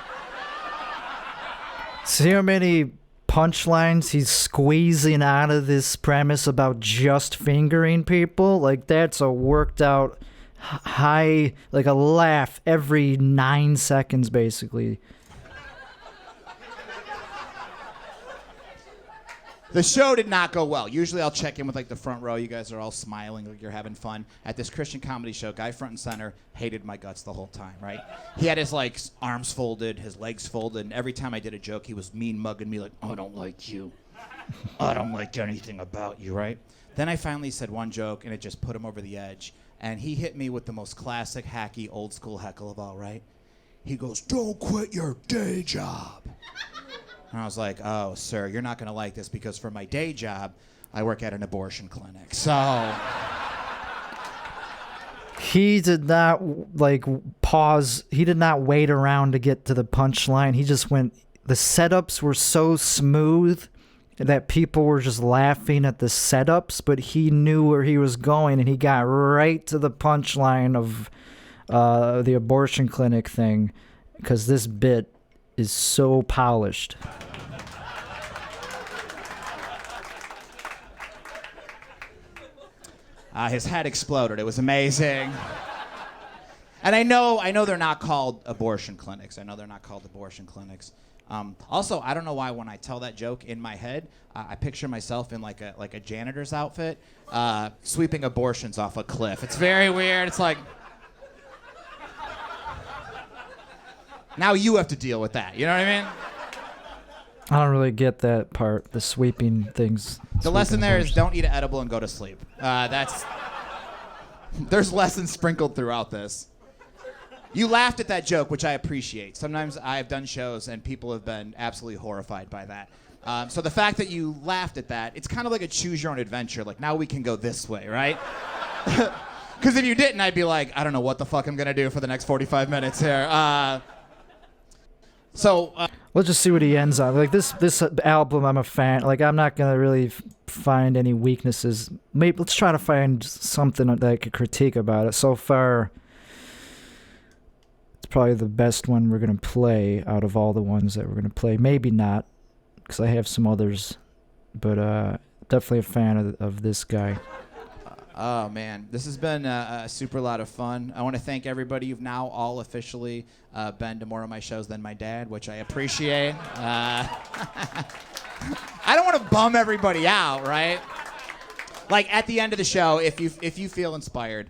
see how many punchlines he's squeezing out of this premise about just fingering people? Like, that's a worked out high, like a laugh every 9 seconds, basically. the show did not go well. Usually I'll check in with like the front row. You guys are all smiling like you're having fun. At this Christian comedy show, guy front and center hated my guts the whole time, right? He had his like arms folded, his legs folded, and every time I did a joke, he was mean mugging me like, I don't like you. I don't like anything about you, right? Then I finally said one joke, and it just put him over the edge. And he hit me with the most classic, hacky, old-school heckle of all, right? He goes, don't quit your day job. And I was like, oh, sir, you're not going to like this because for my day job, I work at an abortion clinic. So he did not, like, pause. He did not wait around to get to the punchline. He just went, the setups were so smooth that people were just laughing at the setups, but he knew where he was going, and he got right to the punchline of the abortion clinic thing, because this bit is so polished. His head exploded. It was amazing. And I know they're not called abortion clinics. Also, I don't know why when I tell that joke in my head, I picture myself in like a janitor's outfit, sweeping abortions off a cliff. It's very weird. It's like, now you have to deal with that. You know what I mean? I don't really get that part, the sweeping things. The lesson there is don't eat an edible and go to sleep. There's lessons sprinkled throughout this. You laughed at that joke, which I appreciate. Sometimes I've done shows and people have been absolutely horrified by that. So the fact that you laughed at that, it's kind of like a choose your own adventure. Like, now we can go this way, right? Because if you didn't, I'd be like, I don't know what the fuck I'm going to do for the next 45 minutes here. Let's just see what he ends on. Like, this album, I'm a fan. Like, I'm not going to really find any weaknesses. Maybe let's try to find something that I could critique about it. So far, it's probably the best one we're going to play out of all the ones that we're going to play. Maybe not, because I have some others. But definitely a fan of this guy. Oh, man. This has been a super lot of fun. I want to thank everybody. You've now all officially been to more of my shows than my dad, which I appreciate. I don't want to bum everybody out, right? Like, at the end of the show, if you feel inspired,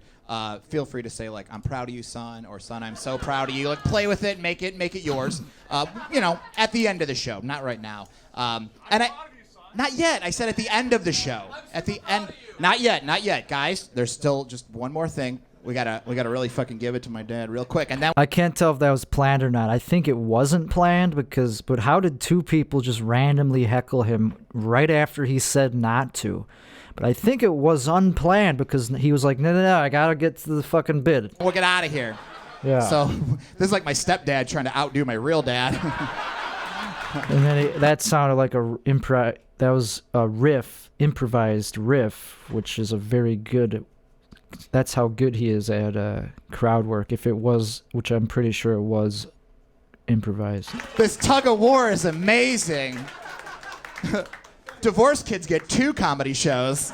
feel free to say, like, I'm proud of you, son, or son, I'm so proud of you. Like, play with it, make it yours. At the end of the show, not right now. Not yet. I said at the end of the show. At the end. Not yet, guys. There's still just one more thing. We gotta really fucking give it to my dad real quick, and then I can't tell if that was planned or not. I think it wasn't planned but how did two people just randomly heckle him right after he said not to? But I think it was unplanned because he was like, no, I gotta get to the fucking bit. we'll get out of here. Yeah. So this is like my stepdad trying to outdo my real dad. And then that sounded like that was a improvised riff, which is a very good. That's how good he is at crowd work. If it was, which I'm pretty sure it was, improvised. This tug of war is amazing. Divorced kids get 2 comedy shows.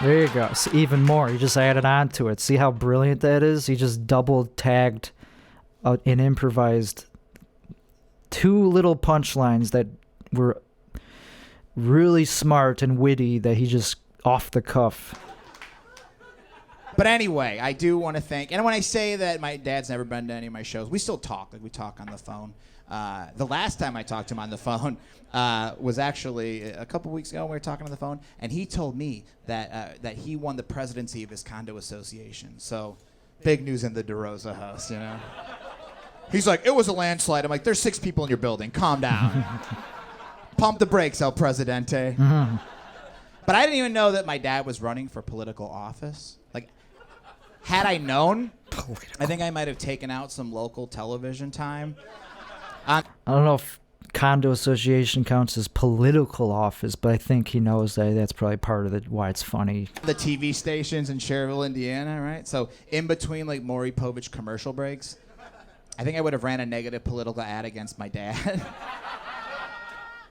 There you go. See, even more. He just added on to it. See how brilliant that is? He just double tagged an improvised 2 little punchlines that were really smart and witty that he just off the cuff. But anyway, I do want to thank, and when I say that my dad's never been to any of my shows, we still talk. Like, we talk on the phone. The last time I talked to him on the phone was actually a couple weeks ago when we were talking on the phone, and he told me that he won the presidency of his condo association. So, big news in the DeRosa house, you know? He's like, it was a landslide. I'm like, there's 6 people in your building. Calm down. Pump the brakes, El Presidente. Mm-hmm. But I didn't even know that my dad was running for political office. Like, had I known, I think I might have taken out some local television time. I don't know if condo association counts as political office, but I think he knows that that's probably part of why it's funny. The TV stations in Cherville, Indiana, right? So in between, like, Maury Povich commercial breaks, I think I would have ran a negative political ad against my dad.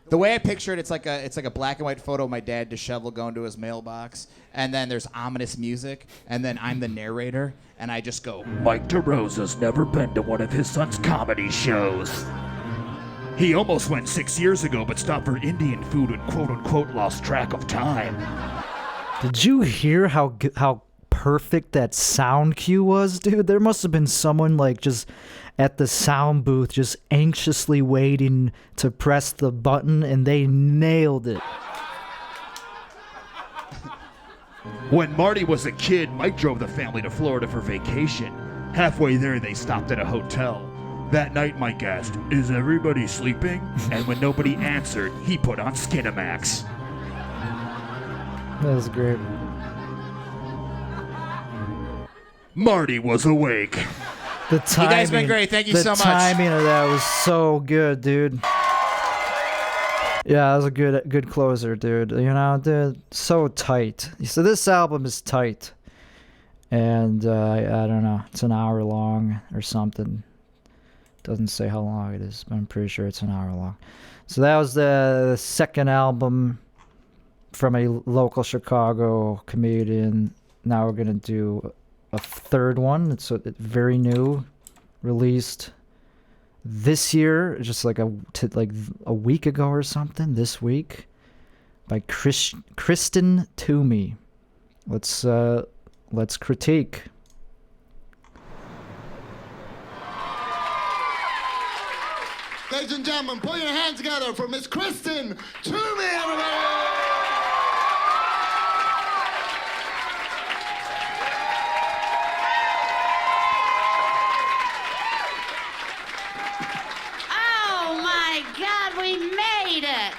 The way I picture it, it's like a black and white photo of my dad disheveled going to his mailbox, and then there's ominous music, and then I'm the narrator, and I just go, Mike DeRosa's never been to one of his son's comedy shows. He almost went 6 years ago, but stopped for Indian food and quote-unquote lost track of time. Did you hear how perfect that sound cue was, dude? There must have been someone, like, just at the sound booth just anxiously waiting to press the button, and they nailed it. When Marty was a kid, Mike drove the family to Florida for vacation. Halfway there, they stopped at a hotel. That night, Mike asked, "Is everybody sleeping?" And when nobody answered, he put on Skinamax. That was great. Marty was awake. The timing, you guys been great. Thank you so much. The timing of that was so good, dude. Yeah, that was a good closer, dude. You know, dude, so tight. So this album is tight, and I don't know, it's an hour long or something. Doesn't say how long it is, but I'm pretty sure it's an hour long. So that was the second album from a local Chicago comedian. Now we're gonna do a third one. It's very new, released this year, just like a week ago or something. This week, by Kristen Toomey. Let's critique. Ladies and gentlemen, put your hands together for Miss Kristen Toomey, everybody! Oh my God, we made it!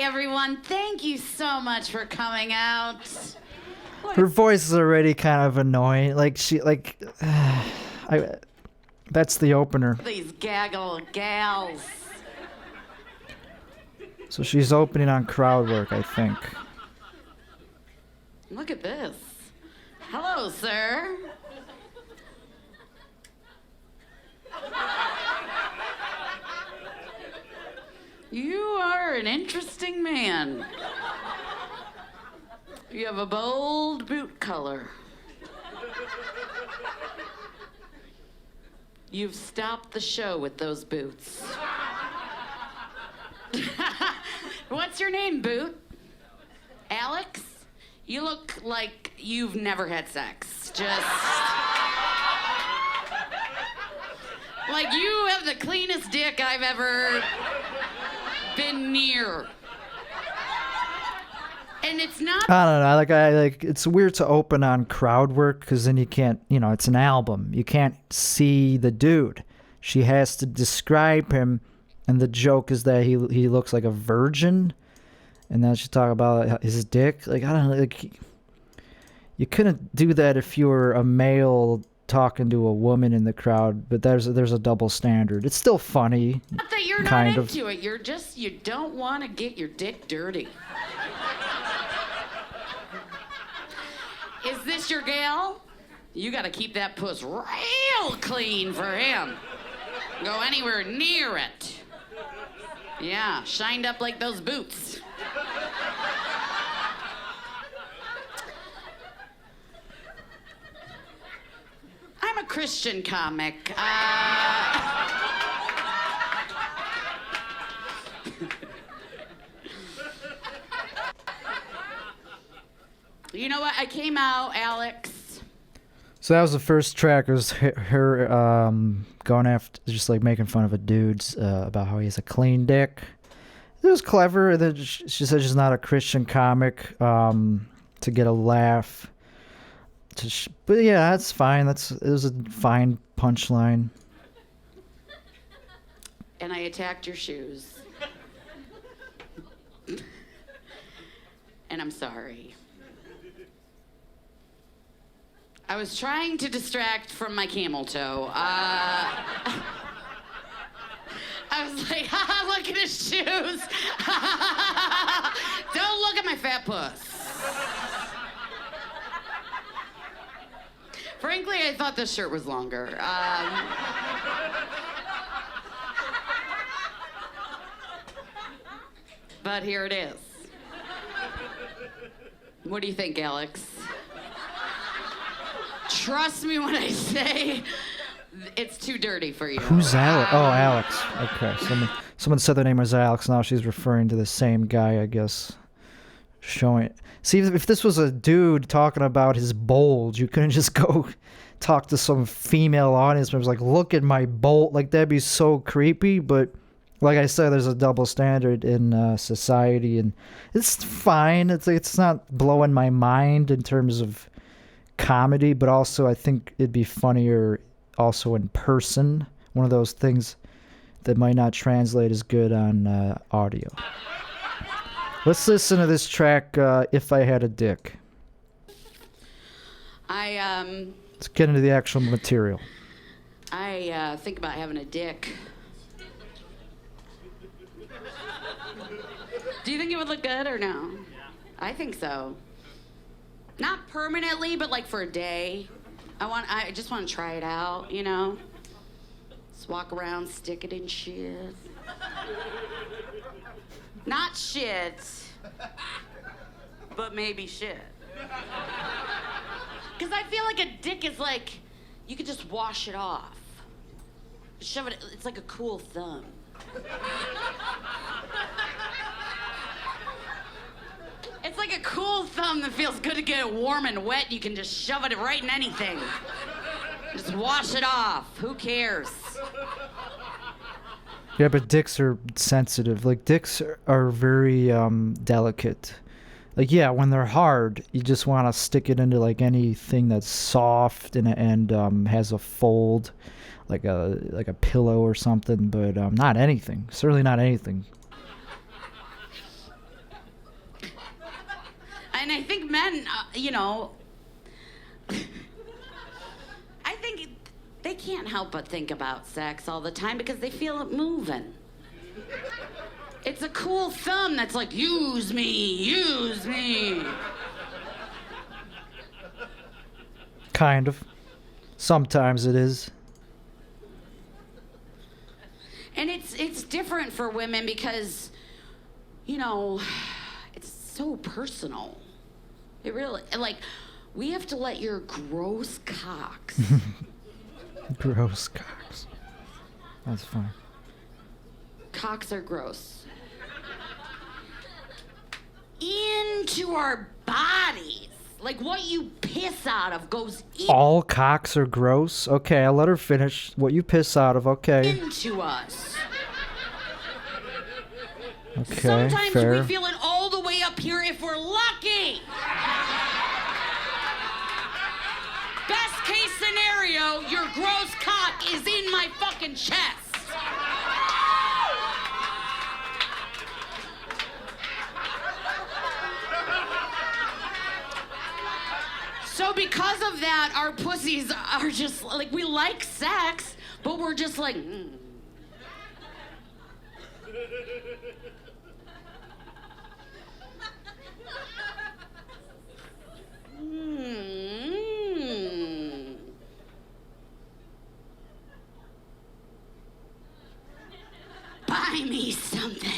everyone. Thank you so much for coming out. Her voice is already kind of annoying. Like that's the opener. These gaggle gals. So she's opening on crowd work, I think. Look at this. Hello, sir. You are an interesting man. You have a bold boot color. You've stopped the show with those boots. What's your name, Boot? Alex? You look like you've never had sex. Just... like you have the cleanest dick I've ever been near. And it's not... I don't know. Like it's weird to open on crowd work because then you can't, it's an album. You can't see the dude. She has to describe him, and the joke is that he looks like a virgin, and then she talk about his dick. Like, I don't know. Like, you couldn't do that if you were a male talking to a woman in the crowd, but there's a double standard. It's still funny. Not that you're kind not of. into it. You don't want to get your dick dirty. Is this your gal? You got to keep that puss real clean for him. Go anywhere near it. Yeah, shined up like those boots. I'm a Christian comic. You know what? I came out, Alex. So that was the first track. It was her going after, just like making fun of a dude about how he has a clean dick. It was clever. And then she said she's not a Christian comic to get a laugh. But yeah, that's fine. It was a fine punchline. And I attacked your shoes. And I'm sorry. I was trying to distract from my camel toe. I was like, haha, look at his shoes. Don't look at my fat puss. Frankly, I thought this shirt was longer. But here it is. What do you think, Alex? Trust me when I say it's too dirty for you. Who's Alex? Oh, Alex. Okay. Someone said their name was Alex. Now she's referring to the same guy, I guess. Showing. See, if this was a dude talking about his bulge, you couldn't just go talk to some female audience members like, look at my bulge. Like, that'd be so creepy. But like I said, there's a double standard in society, and it's fine. It's not blowing my mind in terms of comedy, but also I think it'd be funnier also in person. One of those things that might not translate as good on audio. Let's listen to this track, If I Had a Dick. Let's get into the actual material. I think about having a dick. Do you think it would look good or no? I think so. Not permanently, but like for a day. I just want to try it out, Just walk around, stick it in shit. Not shit, but maybe shit. Because I feel like a dick is like, you could just wash it off. Shove it, it's like a cool thumb. It's like a cool thumb that feels good to get it warm and wet. You can just shove it right in anything. Just wash it off. Who cares? Yeah, but dicks are sensitive. Like, dicks are very delicate. Like, yeah, when they're hard, you just want to stick it into like anything that's soft and has a fold, like a pillow or something. But not anything. Certainly not anything. And I think men, I think they can't help but think about sex all the time because they feel it moving. It's a cool thumb that's like, use me, use me. Kind of. Sometimes it is. And it's different for women because, it's so personal. It really, like, we have to let your gross cocks. Gross cocks. That's fine. Cocks are gross. Into our bodies. Like what you piss out of goes All cocks are gross? Okay, I'll let her finish. What you piss out of, okay. into us. Okay, Sometimes fair. we feel it all the way up here if we're lucky. Best case scenario, your gross cock is in my fucking chest. So because of that, our pussies are just like, we like sex, but we're just like, Buy me something.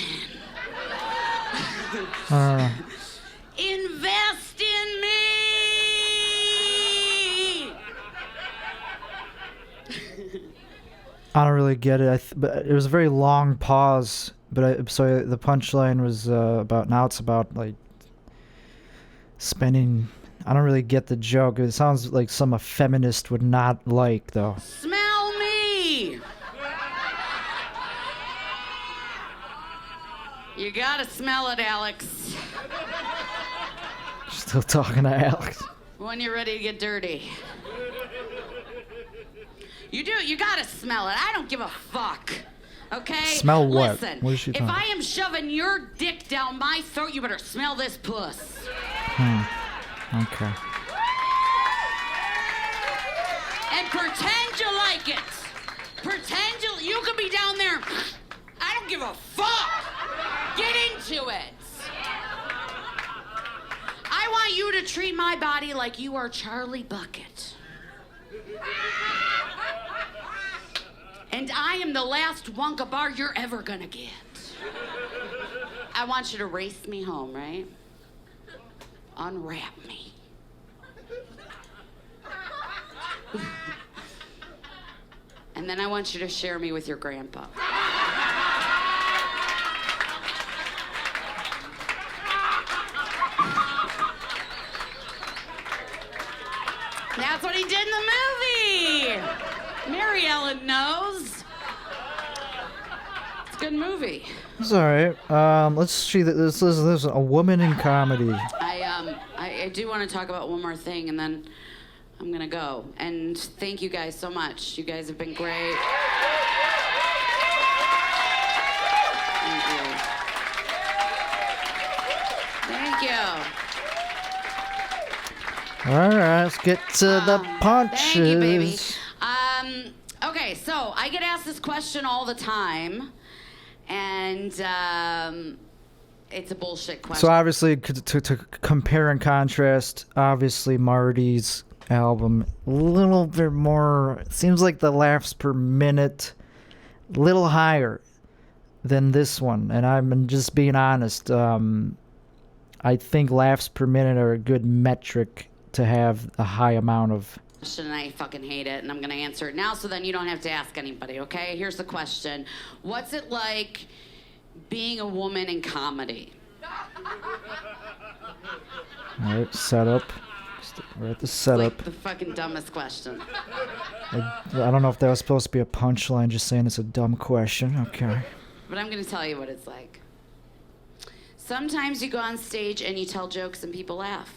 Invest in me. I don't really get it. But it was a very long pause. But so the punchline was it's about like spending. I don't really get the joke. It sounds like some a feminist would not like, though. Smell me. You gotta smell it, Alex. Still talking to Alex. When you're ready to get dirty. You gotta smell it. I don't give a fuck. Okay? Smell what? Listen, What is she if talking I am shoving your dick down my throat, you better smell this puss. Okay. And pretend you like it. Pretend you could be down there. I don't give a fuck. Get into it. I want you to treat my body like you are Charlie Bucket. And I am the last wonka bar you're ever gonna get. I want you to race me home, right? Unwrap me. And then I want you to share me with your grandpa. That's what he did in the movie. Mary Ellen knows. It's a good movie. It's all right. Let's see. This is a woman in comedy. I do want to talk about one more thing, and then I'm gonna go. And thank you guys so much. You guys have been great. Thank you. Thank you. All right, let's get to the punches. Thank you, baby. Okay, so I get asked this question all the time, and it's a bullshit question. So obviously, to compare and contrast, obviously Marty's album a little bit more. It seems like the laughs per minute, a little higher than this one, and I'm just being honest. I think laughs per minute are a good metric to have a high amount of. And I fucking hate it, and I'm gonna answer it now so then you don't have to ask anybody, okay? Here's the question. What's it like being a woman in comedy? All right, setup. We're at the setup. Like the fucking dumbest question. I don't know if that was supposed to be a punchline, just saying it's a dumb question. Okay. But I'm gonna tell you what it's like. Sometimes you go on stage and you tell jokes and people laugh.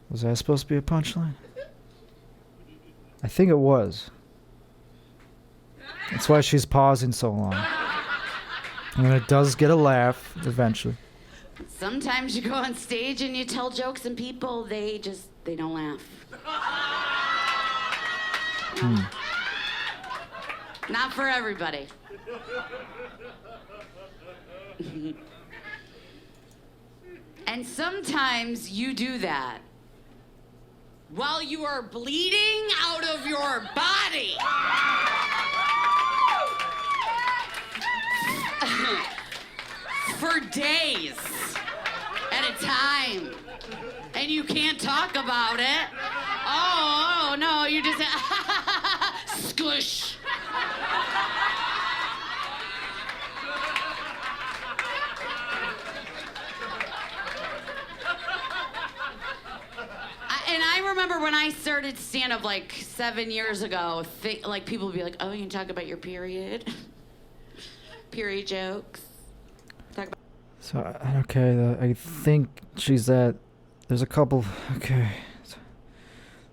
Was that supposed to be a punchline? I think it was. That's why she's pausing so long. And then it does get a laugh eventually. Sometimes you go on stage and you tell jokes and people, they don't laugh. Not for everybody. And sometimes you do that while you are bleeding out of your body. For days at a time. And you can't talk about it. Oh no, you just squish. And I remember when I started stand-up like 7 years ago, like people would be like, oh, you can talk about your period? Period jokes. Talk about. So, okay, I think she's at, there's a couple, okay.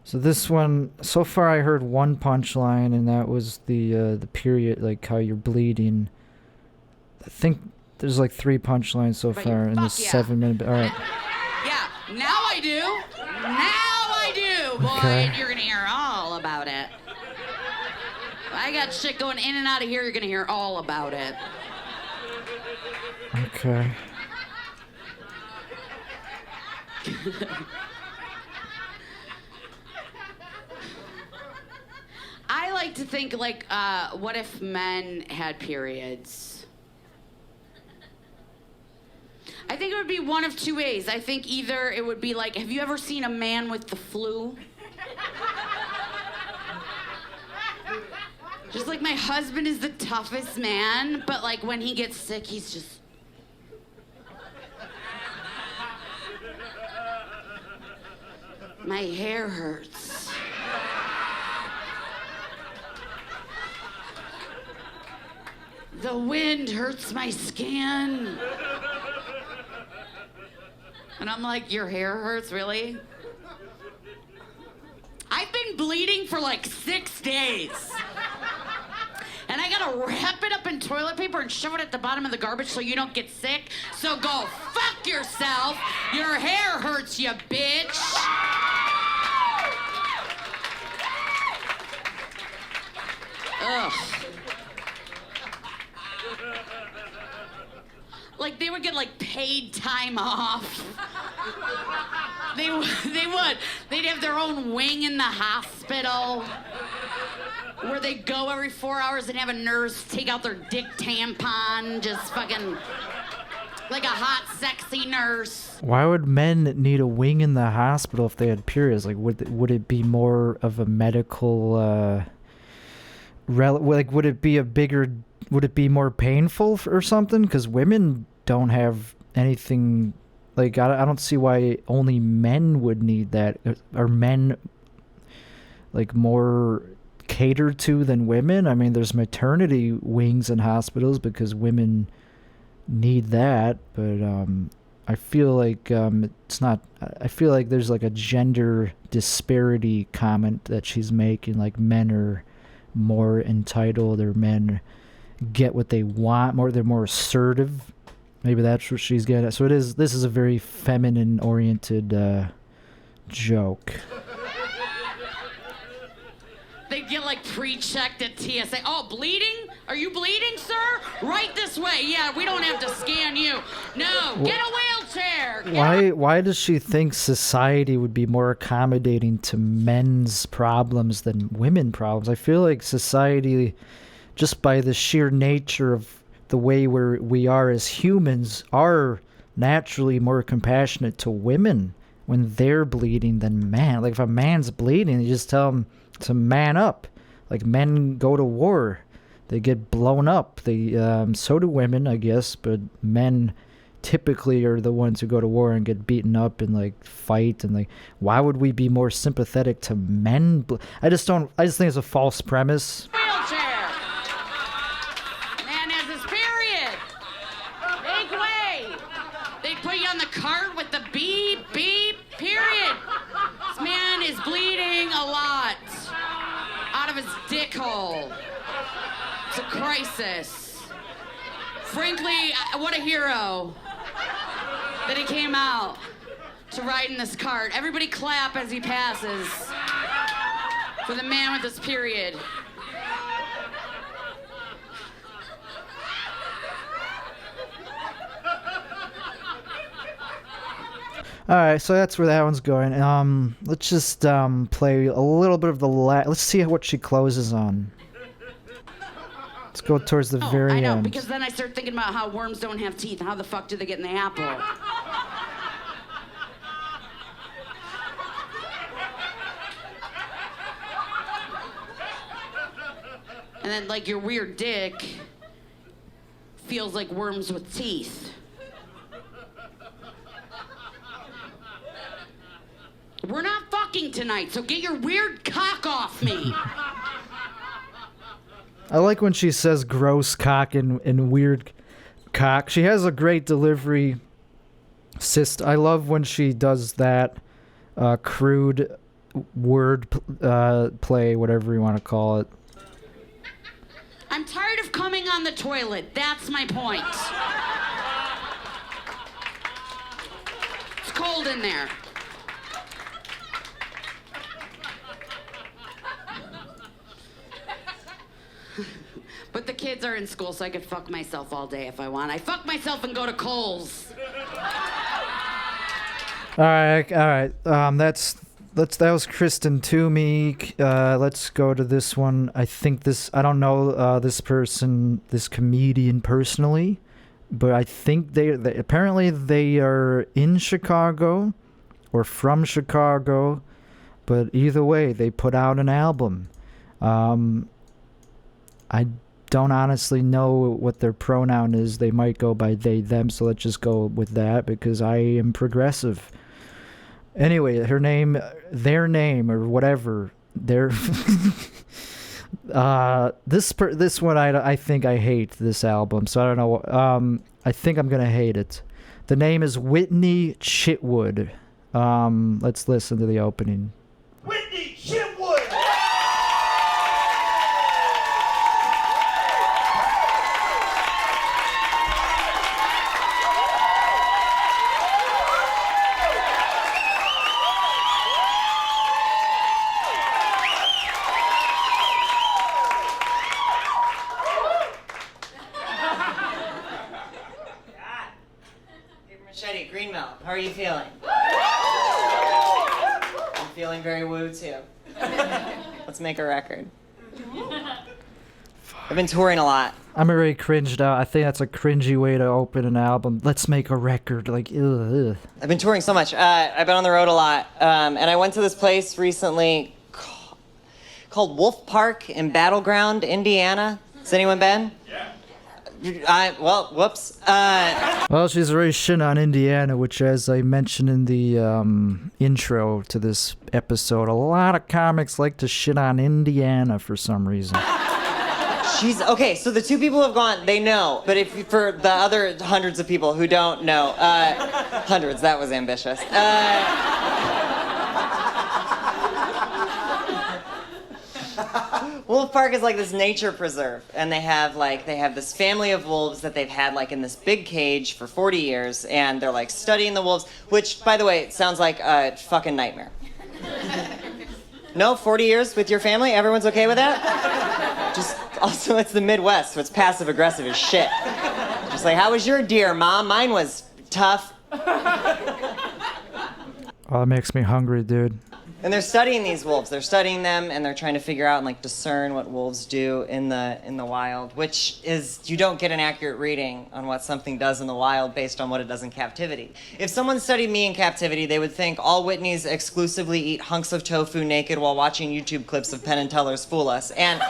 So this one, so far I heard one punchline, and that was the period, like how you're bleeding. I think there's like 3 punchlines so far in this 7 minute, all right. Yeah, now I do. Now I do, boy. Okay. You're gonna hear all about it. I got shit going in and out of here. You're gonna hear all about it. Okay. I like to think like, what if men had periods? I think it would be one of 2 ways. I think either it would be like, have you ever seen a man with the flu? Just like my husband is the toughest man, but like when he gets sick, he's just. My hair hurts. The wind hurts my skin. And I'm like, your hair hurts, really? I've been bleeding for like 6 days. And I gotta wrap it up in toilet paper and shove it at the bottom of the garbage so you don't get sick. So go fuck yourself. Your hair hurts, you bitch. Ugh. Like they would get like paid time off. They would. They'd have their own wing in the hospital where they go every 4 hours and have a nurse take out their dick tampon, just fucking like a hot, sexy nurse. Why would men need a wing in the hospital if they had periods? Like, would it be more of a medical, would it be more painful or something? Because women don't have anything, like, I don't see why only men would need that. Are men, like, more catered to than women? I mean, there's maternity wings in hospitals because women need that, but I feel like it's not. I feel like there's like a gender disparity comment that she's making, like men are more entitled or men get what they want more, they're more assertive. Maybe that's what she's getting at. So this is a very feminine oriented joke. They get like pre-checked at TSA. Oh, bleeding? Are you bleeding, sir? Right this way. Yeah, we don't have to scan you. No, get a wheelchair. Why does she think society would be more accommodating to men's problems than women problems? I feel like society, just by the sheer nature of the way we are as humans, are naturally more compassionate to women when they're bleeding than men. Like if a man's bleeding, you just tell him to man up. Like men go to war, they get blown up. They so do women, I guess, but men typically are the ones who go to war and get beaten up and like fight. And like, why would we be more sympathetic to men? I just think it's a false premise. Wheelchair. Man has his period. Make way. They put you on the cart with the beep, beep, period. This man is bleeding a lot out of his dick hole. It's a crisis. Frankly, what a hero. that he came out to ride in this cart. Everybody clap as he passes for the man with his period. All right, so that's where that one's going. Let's just play a little bit of the let's see what she closes on. Let's go towards the very I know, end. because then I start thinking about how worms don't have teeth. How the fuck do they get in the apple? And then, like, your weird dick feels like worms with teeth. We're not fucking tonight, so get your weird cock off me. I like when she says gross cock and weird cock. She has a great delivery. I love when she does that crude word play, whatever you want to call it. I'm tired of coming on the toilet. That's my point. It's cold in there. But the kids are in school, so I could fuck myself all day if I want. I fuck myself and go to Kohl's. All right. That was Kristen Toomey. Let's go to this one. I don't know this comedian personally, but I think they apparently they are in Chicago or from Chicago, but either way, they put out an album. I don't honestly know what their pronoun is. They might go by they, them, so let's just go with that because I am progressive. Anyway, their name, or whatever, this one I think I hate this album, so I don't know. I think I'm gonna hate it. The name is Whitney Chitwood. Let's listen to the opening. Whitney Chitwood! How are you feeling? I'm feeling very woo too. Let's make a record. I've been touring a lot. I'm already cringed out. I think that's a cringy way to open an album. Let's make a record. Like, ugh. I've been touring so much. I've been on the road a lot. And I went to this place recently called Wolf Park in Battleground, Indiana. Has anyone been? Yeah. Whoops. Well, she's already shit on Indiana, which, as I mentioned in the intro to this episode, a lot of comics like to shit on Indiana for some reason. Okay, so the two people who have gone, they know. But for the other hundreds of people who don't know, hundreds, that was ambitious. Wolf Park is like this nature preserve, and they have this family of wolves that they've had like in this big cage for 40 years, and they're like studying the wolves, which, by the way, sounds like a fucking nightmare. No, 40 years with your family? Everyone's okay with that? Also, it's the Midwest, so it's passive aggressive as shit. Just like, how was your deer, Mom? Mine was tough. Oh, that makes me hungry, dude. And they're studying these wolves. They're studying them, and they're trying to figure out and like discern what wolves do in the wild, which is, you don't get an accurate reading on what something does in the wild based on what it does in captivity. If someone studied me in captivity, they would think all Whitneys exclusively eat hunks of tofu naked while watching YouTube clips of Penn and Teller's Fool Us. And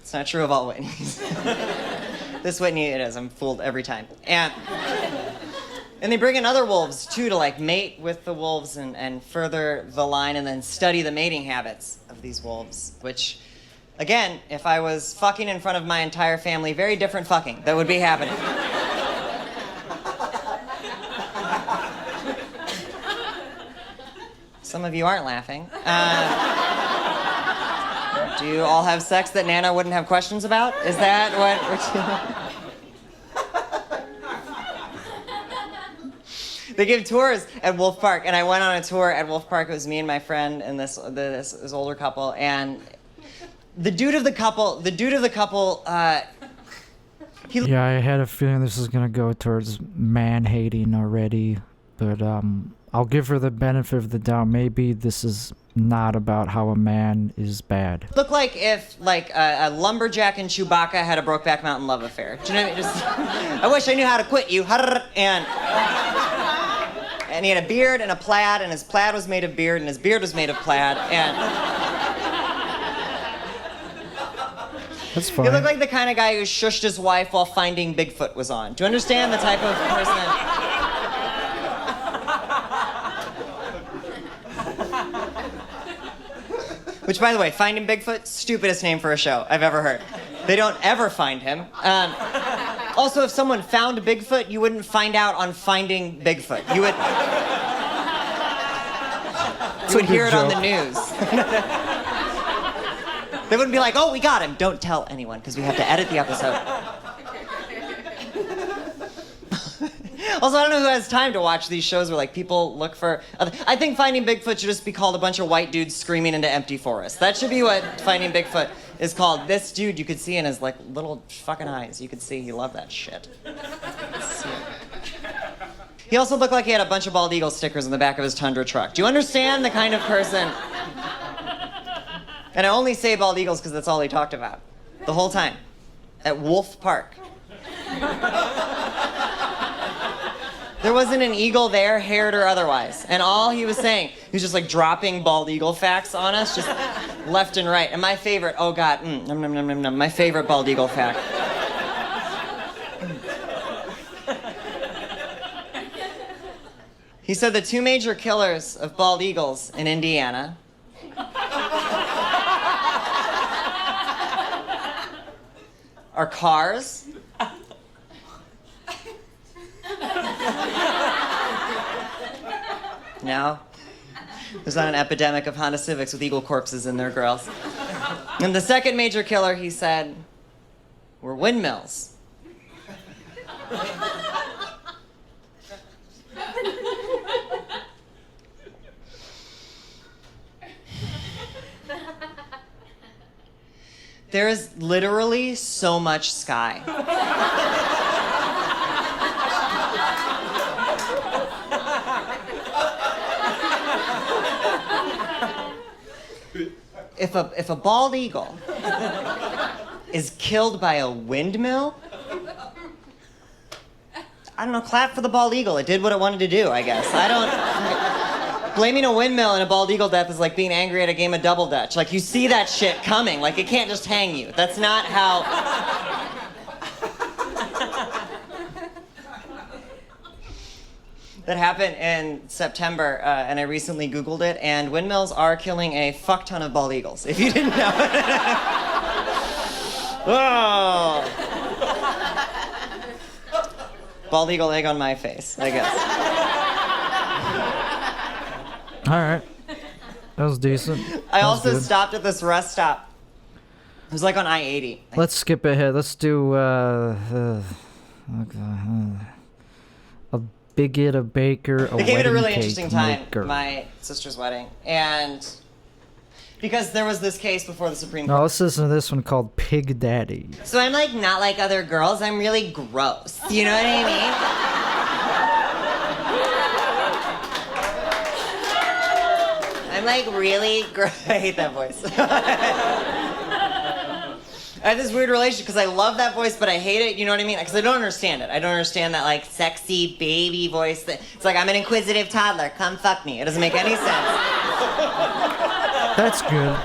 it's not true of all Whitneys. This Whitney, it is. I'm fooled every time. And they bring in other wolves, too, to, like, mate with the wolves and further the line and then study the mating habits of these wolves, which, again, if I was fucking in front of my entire family, very different fucking that would be happening. Some of you aren't laughing. Do you all have sex that Nana wouldn't have questions about? Is that what we're doing? They give tours at Wolf Park, and I went on a tour at Wolf Park. It was me and my friend and this older couple, and the dude of the couple, Yeah, I had a feeling this was gonna go towards man-hating already, but I'll give her the benefit of the doubt. Maybe this is not about how a man is bad. looked like if a lumberjack and Chewbacca had a Brokeback Mountain love affair. Do you know what I mean? Just, I wish I knew how to quit you. And he had a beard and a plaid, and his plaid was made of beard, and his beard was made of plaid, and That's fine. he looked like the kind of guy who shushed his wife while Finding Bigfoot was on. Do you understand the type of person? Which, by the way, Finding Bigfoot, stupidest name for a show I've ever heard. They don't ever find him. Also, if someone found Bigfoot, you wouldn't find out on Finding Bigfoot. You would hear it on the news. They wouldn't be like, oh, we got him. Don't tell anyone, because we have to edit the episode. Also, I don't know who has time to watch these shows where, like, people look for... I think Finding Bigfoot should just be called a bunch of white dudes screaming into empty forests. That should be what Finding Bigfoot is called. This dude, you could see in his, like, little fucking eyes. You could see he loved that shit. He also looked like he had a bunch of bald eagle stickers in the back of his Tundra truck. Do you understand the kind of person... And I only say bald eagles because that's all he talked about. The whole time. At Wolf Park. There wasn't an eagle there, haired or otherwise. And all he was saying, he was just like dropping bald eagle facts on us, just left and right. And my favorite, oh God, num, num, num, num, num, my favorite bald eagle fact. He said the two major killers of bald eagles in Indiana are cars No. There's not an epidemic of Honda Civics with eagle corpses in their grills. And the second major killer, he said, were windmills. There is literally so much sky. If a bald eagle is killed by a windmill, I don't know, clap for the bald eagle. It did what it wanted to do, I guess. Blaming a windmill in a bald eagle death is like being angry at a game of double dutch. Like, you see that shit coming. Like, it can't just hang you. That's not how... That happened in September, and I recently Googled it, and windmills are killing a fuck ton of bald eagles, if you didn't know. Oh. Bald eagle egg on my face, I guess. All right. That was decent. I also stopped at this rest stop. It was like on I-80. Let's skip ahead. Let's do a bigot, a baker, a They gave it a really wedding interesting cake time, maker. my sister's wedding, and because there was this case before the Supreme No, Court. let's listen to this one called Pig Daddy. So I'm like not like other girls. I'm really gross. You know what I mean? I'm like really gross. I hate that voice. I have this weird relationship because I love that voice, but I hate it. You know what I mean? Because I don't understand it. I don't understand that like sexy baby voice. It's like I'm an inquisitive toddler. Come fuck me. It doesn't make any sense. That's good.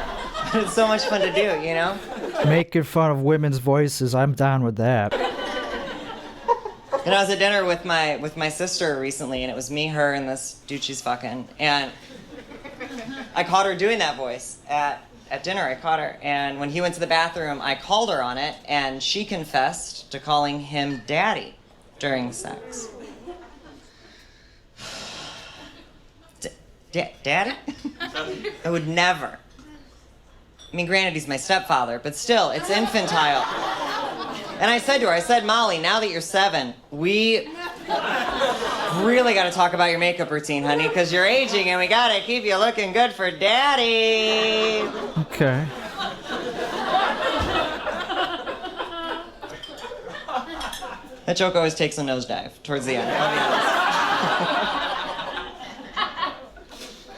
It's so much fun to do, you know? Making fun of women's voices, I'm down with that. And I was at dinner with my sister recently, and it was me, her, and this dude she's fucking. And I caught her doing that voice at dinner. I caught her, and when he went to the bathroom, I called her on it, and she confessed to calling him daddy during sex. Daddy? I would never. I mean, granted, he's my stepfather, but still, it's infantile. And I said to her, Molly, now that you're 7, we really got to talk about your makeup routine, honey, because you're aging and we got to keep you looking good for daddy. Okay. That joke always takes a nosedive towards the end. I'll be honest.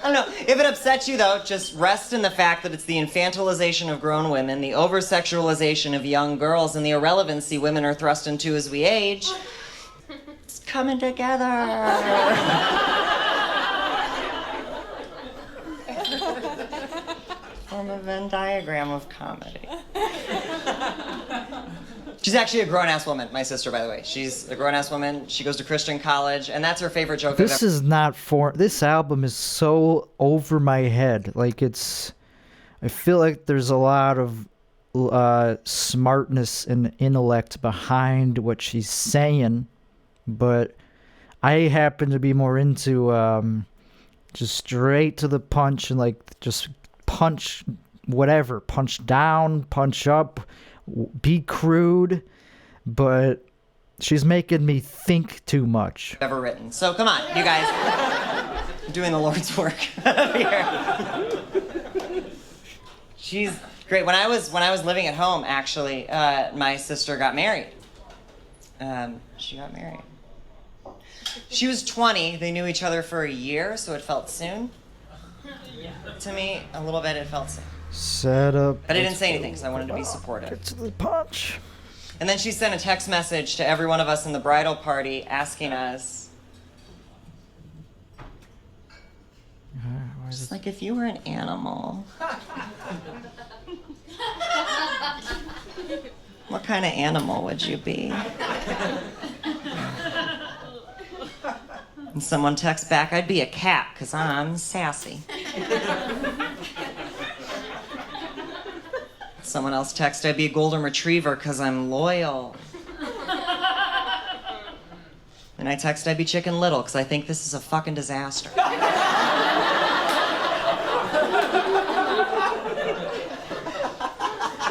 I don't know. If it upsets you, though, just rest in the fact that it's the infantilization of grown women, the over-sexualization of young girls, and the irrelevancy women are thrust into as we age. It's coming together. Form a Venn diagram of comedy. She's actually a grown-ass woman, my sister, by the way. She's a grown-ass woman. She goes to Christian college, and that's her favorite joke. This is not for. This album is so over my head. Like, it's. I feel like there's a lot of smartness and intellect behind what she's saying, but I happen to be more into just straight to the punch and, like, just punch whatever. Punch down, punch up. Be crude, but she's making me think too much. Ever written. So come on, you guys. I'm doing the Lord's work here. She's great. When I was living at home, actually, my sister got married. She got married. She was 20. They knew each other for a year, so it felt soon. To me, a little bit, it felt soon. Set up. But I didn't say anything, so I wanted to be supportive. Get to the punch. And then she sent a text message to every one of us in the bridal party asking us, just like, if you were an animal, what kind of animal would you be? And someone texts back, I'd be a cat, because I'm sassy. Someone else texted, I'd be a golden retriever because I'm loyal. And I texted, I'd be Chicken Little because I think this is a fucking disaster.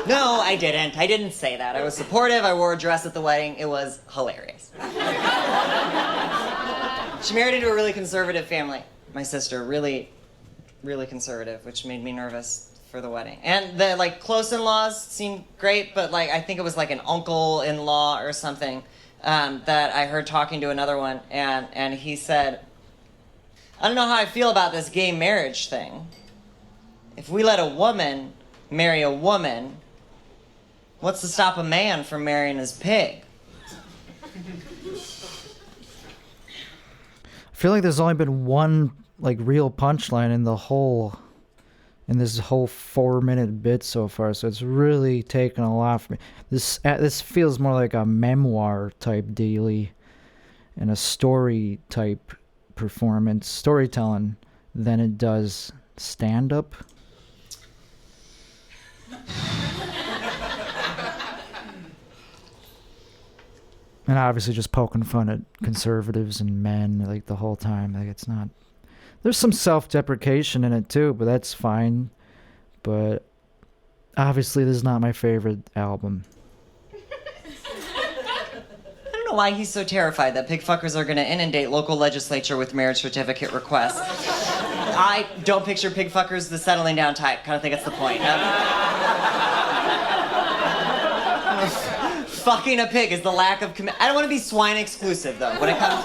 No, I didn't. I didn't say that. I was supportive. I wore a dress at the wedding. It was hilarious. She married into a really conservative family. My sister, really, really conservative, which made me nervous for the wedding. And the, like, close in-laws seemed great, but, like, I think it was like an uncle-in-law or something that I heard talking to another one, and he said, I don't know how I feel about this gay marriage thing. If we let a woman marry a woman, what's to stop a man from marrying his pig? I feel like there's only been one, like, real punchline in this whole 4-minute bit so far, so it's really taken a lot from me. This feels more like a memoir type dealy and a story type performance, storytelling, than it does stand-up. And obviously just poking fun at conservatives and men, like, the whole time. Like, it's not... There's some self-deprecation in it, too, but that's fine. But obviously this is not my favorite album. I don't know why he's so terrified that pig fuckers are going to inundate local legislature with marriage certificate requests. I don't picture pig fuckers the settling down type. Kind of think it's the point. Fucking a pig is the lack of commitment. I don't want to be swine exclusive, though, when it comes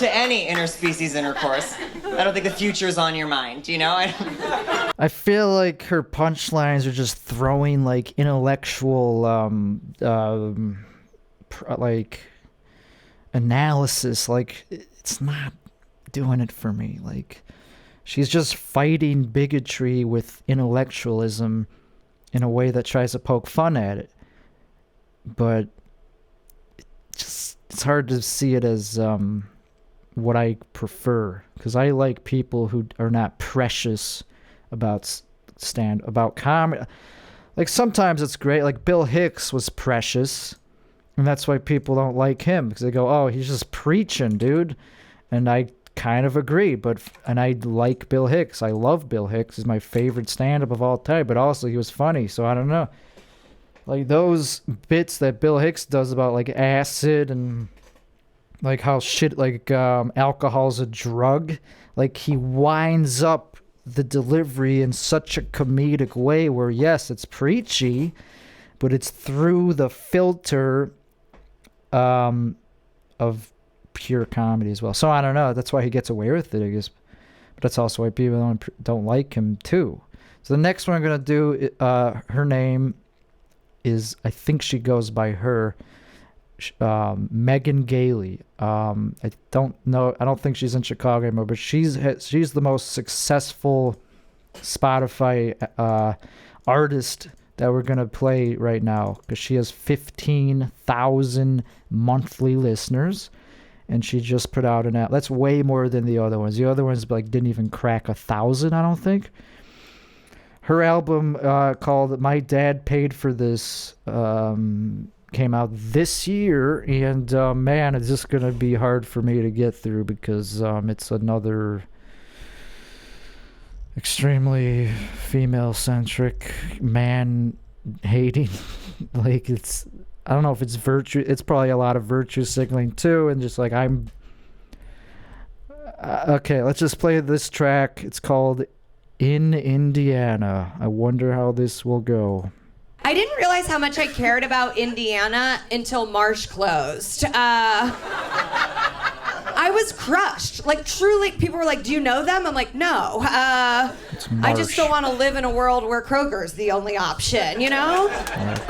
to any interspecies intercourse. I don't think the future's on your mind, you know? I feel like her punchlines are just throwing, like, intellectual, like, analysis. Like, it's not doing it for me. Like, she's just fighting bigotry with intellectualism in a way that tries to poke fun at it. But it's hard to see it as what I prefer, because I like people who are not precious about comedy. Like, sometimes it's great. Like, Bill Hicks was precious, and that's why people don't like him, because they go, oh, he's just preaching, dude. And I kind of agree, and I like Bill Hicks. I love Bill Hicks. He's my favorite stand-up of all time, but also he was funny, so I don't know. Like, those bits that Bill Hicks does about, like, acid and like how shit, like alcohol's a drug. Like he winds up the delivery in such a comedic way where, yes, it's preachy, but it's through the filter of pure comedy as well. So I don't know. That's why he gets away with it, I guess. But that's also why people don't like him too. So the next one I'm gonna do, her name is, I think she goes by her, Megan Gailey. I don't know. I don't think she's in Chicago anymore, but she's the most successful Spotify artist that we're gonna play right now, because she has 15,000 monthly listeners, and she just put out an album. That's way more than the other ones. The other ones like didn't even crack 1,000, I don't think. Her album called "My Dad Paid for This" came out this year, and man, it's just gonna be hard for me to get through because it's another extremely female-centric, man-hating. Like, it's, I don't know if it's virtue. It's probably a lot of virtue signaling too, and just like I'm. Okay, let's just play this track. It's called "In Indiana." I wonder how this will go. I didn't realize how much I cared about Indiana until Marsh closed. I was crushed. Like, truly, people were like, do you know them? I'm like, no. I just don't want to live in a world where Kroger's the only option, you know?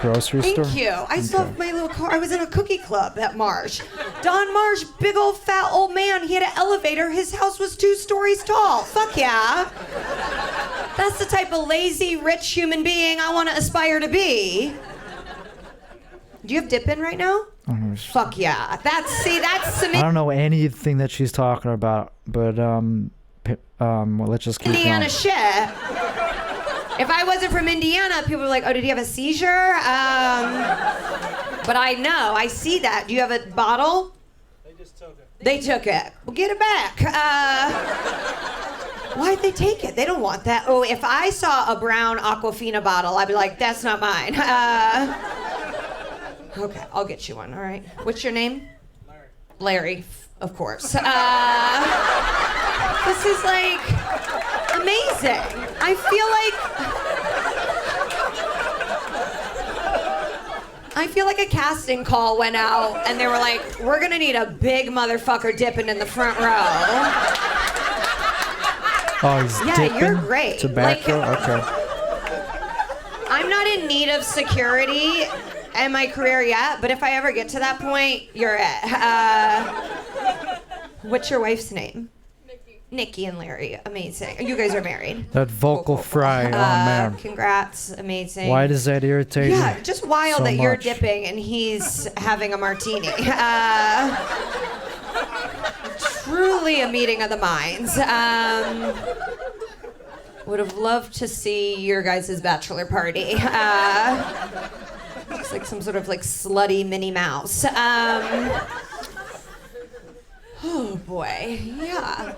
Grocery store? Thank you. I still have my little car. I was in a cookie club at Marsh. Don Marsh, big old fat old man. He had an elevator. His house was 2 stories tall. Fuck yeah. That's the type of lazy, rich human being I want to aspire to be. Do you have dip in right now? Fuck yeah. That's I don't know anything that she's talking about, but well, let's just keep Indiana going. shit. If I wasn't from Indiana, people were like, oh, did he have a seizure? But I know, I see that. Do you have a bottle? They took it. Well, get it back. Why'd they take it? They don't want that. Oh, if I saw a brown Aquafina bottle, I'd be like, that's not mine. Okay, I'll get you one, all right. What's your name? Larry, of course. This is like amazing. I feel like a casting call went out and they were like, we're gonna need a big motherfucker dipping in the front row. Oh, he's dipping? You're great. Tobacco? Okay. I'm not in need of security in my career yet, but if I ever get to that point, you're it. What's your wife's name? Nikki and Larry. Amazing. You guys are married. That vocal fry, oh man. Congrats, amazing. Why does that irritate you? Yeah, just wild so that you're much? dipping and he's having a martini. Truly a meeting of the minds. Would have loved to see your guys' bachelor party. Looks like some sort of like slutty Minnie Mouse. Oh boy, yeah.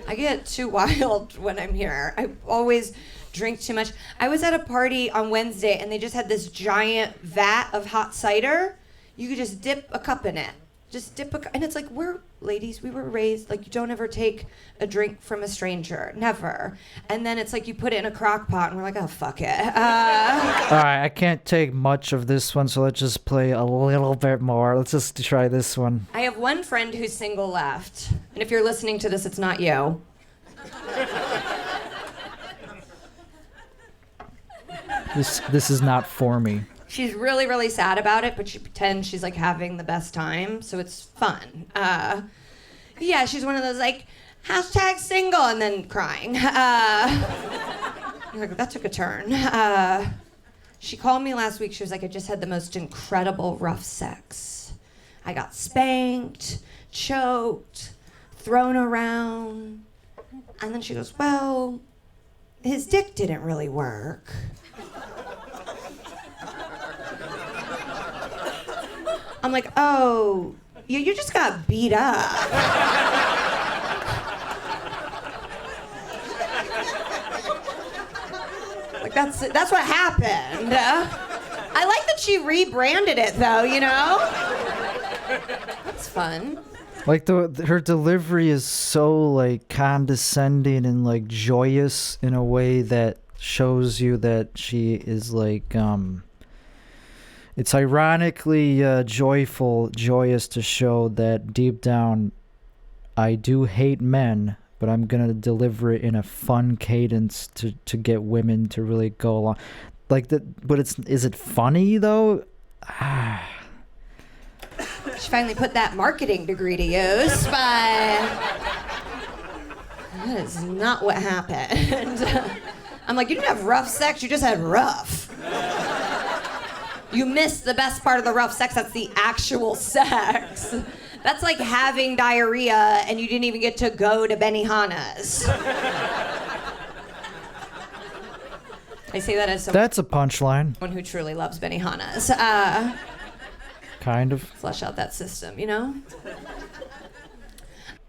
I get too wild when I'm here. I always drink too much. I was at a party on Wednesday and they just had this giant vat of hot cider. You could just dip a cup in it. Just dip a cup. And it's like, ladies, we were raised, like, you don't ever take a drink from a stranger. Never. And then it's like you put it in a crock pot and we're like, oh, fuck it. All right, I can't take much of this one, so let's just play a little bit more. Let's just try this one. I have one friend who's single left. And if you're listening to this, it's not you. This is not for me. She's really, really sad about it, but she pretends she's like having the best time, so it's fun. Yeah, she's one of those like, hashtag single, and then crying. Like, that took a turn. She called me last week. She was like, I just had the most incredible rough sex. I got spanked, choked, thrown around. And then she goes, well, his dick didn't really work. I'm like, oh, you just got beat up. Like, that's what happened. I like that she rebranded it, though, you know? It's fun. Like her delivery is so like condescending and like joyous in a way that shows you that she is like it's ironically joyous to show that deep down I do hate men, but I'm gonna deliver it in a fun cadence to get women to really go along. Like that, but is it funny though? She finally put that marketing degree to use, but that is not what happened. I'm like, you didn't have rough sex, you just had rough. You missed the best part of the rough sex, that's the actual sex. That's like having diarrhea and you didn't even get to go to Benihana's. I say that as someone That's a punchline. who truly loves Benihana's. Kind of. Flush out that system, you know?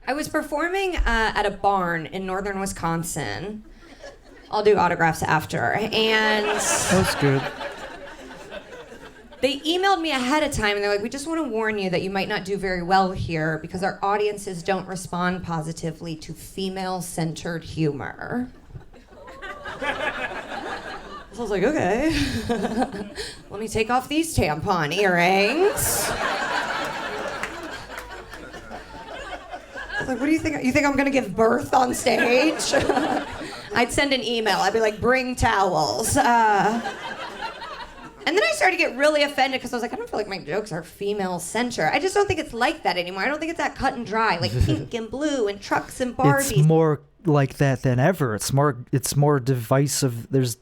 I was performing at a barn in northern Wisconsin. I'll do autographs after. And That's good. they emailed me ahead of time and they're like, we just want to warn you that you might not do very well here because our audiences don't respond positively to female-centered humor. So I was like, okay. Let me take off these tampon earrings. I was like, what do you think? You think I'm gonna give birth on stage? I'd send an email. I'd be like, bring towels. And then I started to get really offended because I was like, I don't feel like my jokes are female-centered. I just don't think it's like that anymore. I don't think it's that cut and dry, like pink and blue and trucks and Barbies. It's more like that than ever. It's more divisive. There's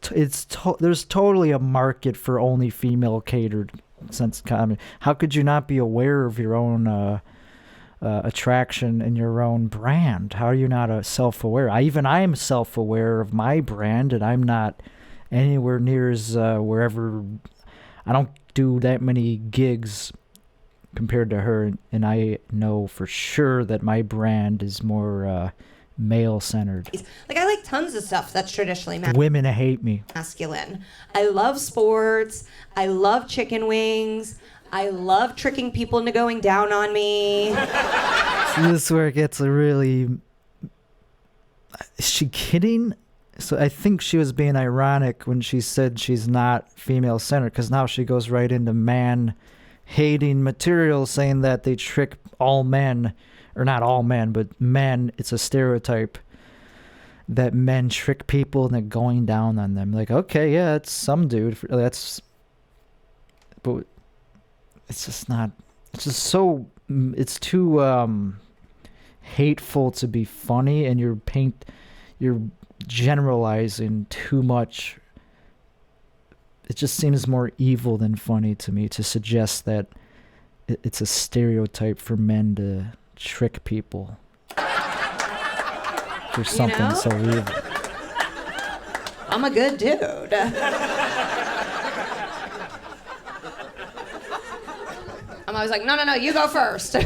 totally a market for only female catered sense. I mean, how could you not be aware of your own attraction and your own brand? How are you not self-aware? I am self-aware of my brand, and I'm not anywhere near as wherever. I don't do that many gigs compared to her, and I know for sure that my brand is more male-centered. Like, I like tons of stuff that's traditionally Women hate me. masculine. I love sports. I love chicken wings. I love tricking people into going down on me. So this is where it gets a really... Is she kidding? So I think she was being ironic when she said she's not female-centered, because now she goes right into man-hating material, saying that they trick all men, or not all men, but men. It's a stereotype that men trick people and they're going down on them. Like, okay, yeah, it's some dude. But it's just not. It's just so. It's too hateful to be funny, and you're generalizing too much. It just seems more evil than funny to me to suggest that it's a stereotype for men to trick people for something so evil. I'm a good dude. I'm always like, no, you go first. No,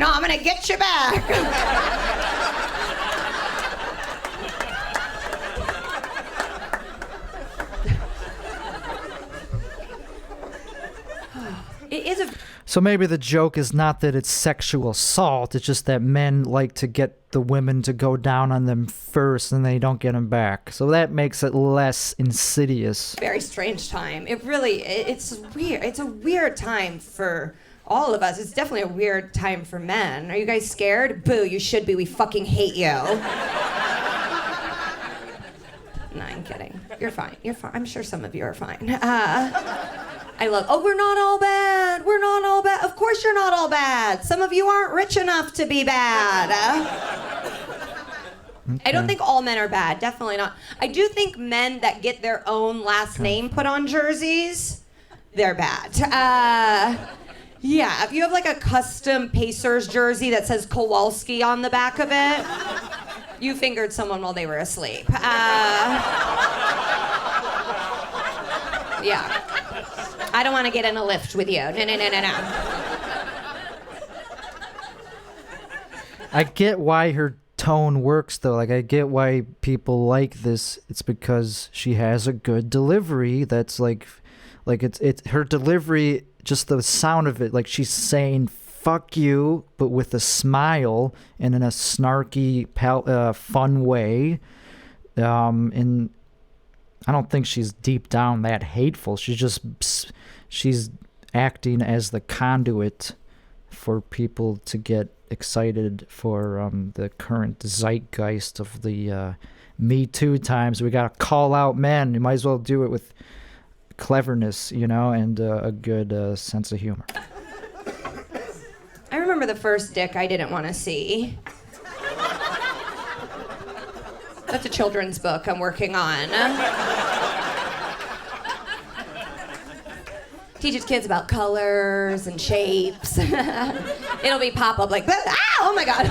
I'm gonna get you back. It is a... So maybe the joke is not that it's sexual assault, it's just that men like to get the women to go down on them first and they don't get them back. So that makes it less insidious. very strange time. It's weird. It's a weird time for all of us. It's definitely a weird time for men. Are you guys scared? Boo, you should be. We fucking hate you. No, I'm kidding. You're fine. You're fine. I'm sure some of you are fine. I love, we're not all bad. We're not all bad. Of course you're not all bad. Some of you aren't rich enough to be bad. Okay. I don't think all men are bad. Definitely not. I do think men that get their own last name put on jerseys, they're bad. Yeah, if you have like a custom Pacers jersey that says Kowalski on the back of it, you fingered someone while they were asleep. Yeah. I don't want to get in a lift with you. No. I get why her tone works, though. Like, I get why people like this. It's because she has a good delivery that's, like Like it's her delivery, just the sound of it, like she's saying "fuck you," but with a smile and in a snarky, fun way. And I don't think she's deep down that hateful. She's acting as the conduit for people to get excited for the current zeitgeist of the Me Too times. We gotta call out men. You might as well do it with cleverness, and a good sense of humor. I remember the first dick I didn't want to see. That's a children's book I'm working on. Teaches kids about colors and shapes. It'll be pop-up like, oh my God.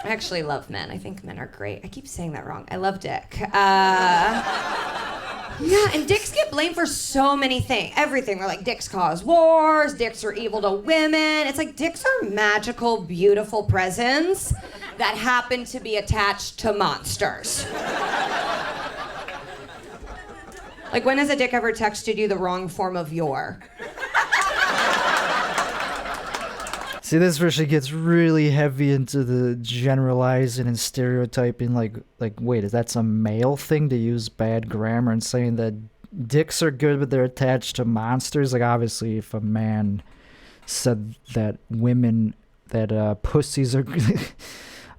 I actually love men. I think men are great. I keep saying that wrong. I love dick. Yeah, and dicks get blamed for so many things. Everything. They're like, dicks cause wars, dicks are evil to women. It's like, dicks are magical, beautiful presents that happen to be attached to monsters. Like, when has a dick ever texted you the wrong form of your? See, this is where she gets really heavy into the generalizing and stereotyping. Like, wait, that's a male thing to use bad grammar and saying that dicks are good, but they're attached to monsters? Like, obviously, if a man said that pussies are good,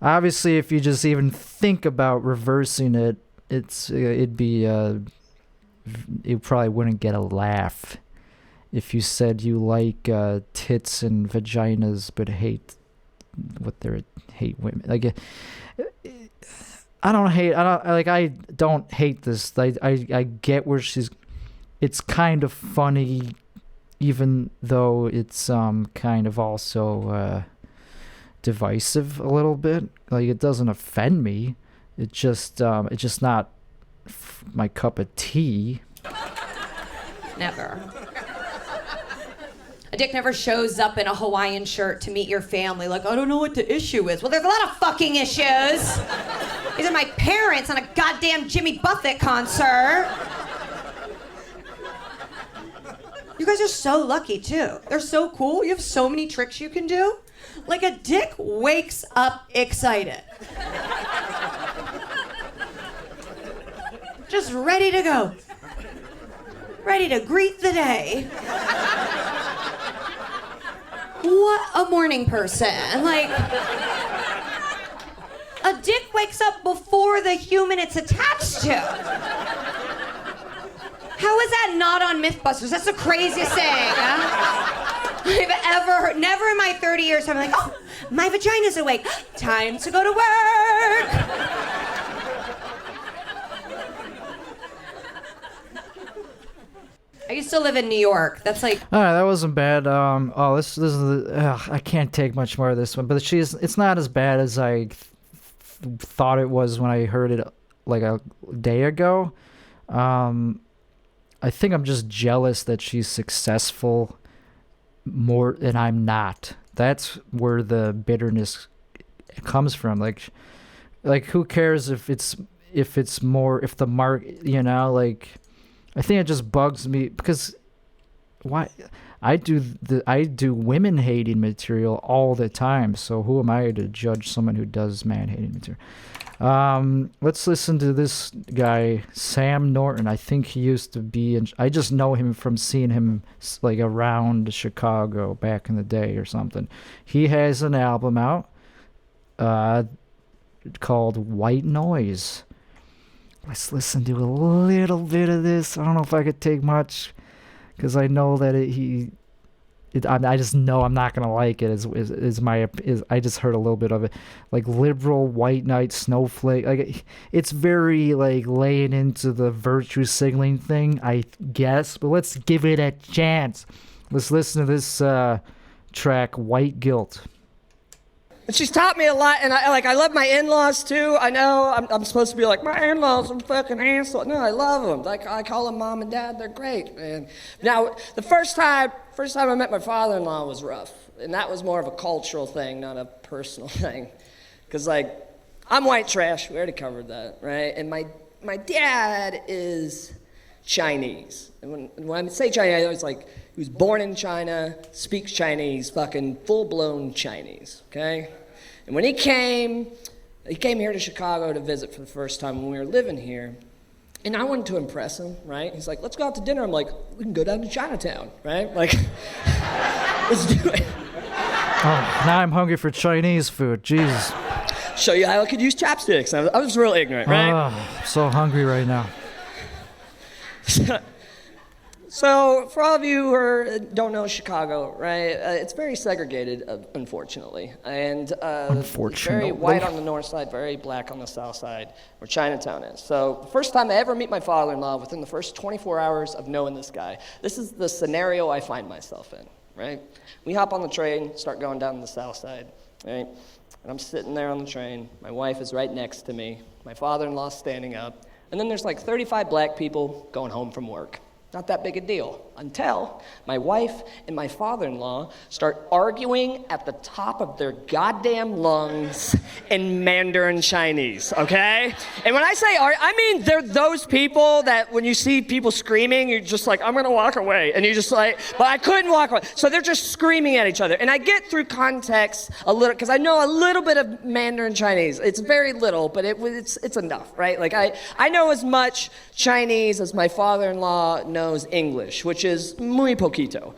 obviously, if you just even think about reversing it, you probably wouldn't get a laugh. If you said you like tits and vaginas but hate women, like I don't hate this. I get where it's kind of funny, even though it's kind of also divisive a little bit. Like, it doesn't offend me. It's just not my cup of tea. Never. A dick never shows up in a Hawaiian shirt to meet your family like, I don't know what the issue is. Well, there's a lot of fucking issues. These are my parents on a goddamn Jimmy Buffett concert. You guys are so lucky, too. They're so cool. You have so many tricks you can do. Like, a dick wakes up excited. Just ready to go. Ready to greet the day. What a morning person. Like, a dick wakes up before the human it's attached to. How is that not on Mythbusters? That's the craziest thing I've ever heard. Never in my 30 years I'm like, oh, my vagina's awake. Time to go to work. I used to live in New York. That's like... All right, that wasn't bad. This is I can't take much more of this one, but it's not as bad as I thought it was when I heard it like a day ago. I think I'm just jealous that she's successful more than I'm not. That's where the bitterness comes from. Like who cares if the mark, like... I think it just bugs me because why I do women hating material all the time. So who am I to judge someone who does man hating material? Let's listen to this guy, Sam Norton. I think he used to be I just know him from seeing him like around Chicago back in the day or something. He has an album out called White Noise. Let's listen to a little bit of this. I don't know if I could take much, because I know that I just know I'm not gonna like it. I just heard a little bit of it, like liberal white knight snowflake. Like it's very like laying into the virtue signaling thing, I guess. But let's give it a chance. Let's listen to this track, White Guilt. And she's taught me a lot, and I love my in-laws too. I know I'm supposed to be like, my in-laws are fucking assholes. No, I love them. Like I call them mom and dad. They're great. And now the first time I met my father-in-law was rough, and that was more of a cultural thing, not a personal thing. Because I'm white trash. We already covered that, right? And my dad is Chinese. And when I say Chinese, I always like, he was born in China, speaks Chinese, fucking full-blown Chinese, okay? And when he came here to Chicago to visit for the first time when we were living here, and I wanted to impress him, right? He's like, let's go out to dinner. I'm like, we can go down to Chinatown, right? Like, let's do it. Oh, now I'm hungry for Chinese food. Jesus. Show you how I could use chopsticks. I was real ignorant, right? I'm so hungry right now. So, for all of you who don't know Chicago, right, it's very segregated, unfortunately. And it's very white on the north side, very black on the south side, where Chinatown is. So, the first time I ever meet my father-in-law, within the first 24 hours of knowing this guy, this is the scenario I find myself in, right? We hop on the train, start going down the south side, right? And I'm sitting there on the train. My wife is right next to me. My father-in-law's standing up. And then there's like 35 black people going home from work. Not that big a deal, until my wife and my father-in-law start arguing at the top of their goddamn lungs in Mandarin Chinese, okay? And when I say I mean they're those people that when you see people screaming, you're just like, I'm gonna walk away. And you just like, but I couldn't walk away. So they're just screaming at each other. And I get through context a little, because I know a little bit of Mandarin Chinese. It's very little, but it's enough, right? Like I know as much Chinese as my father-in-law knows English, which is muy poquito.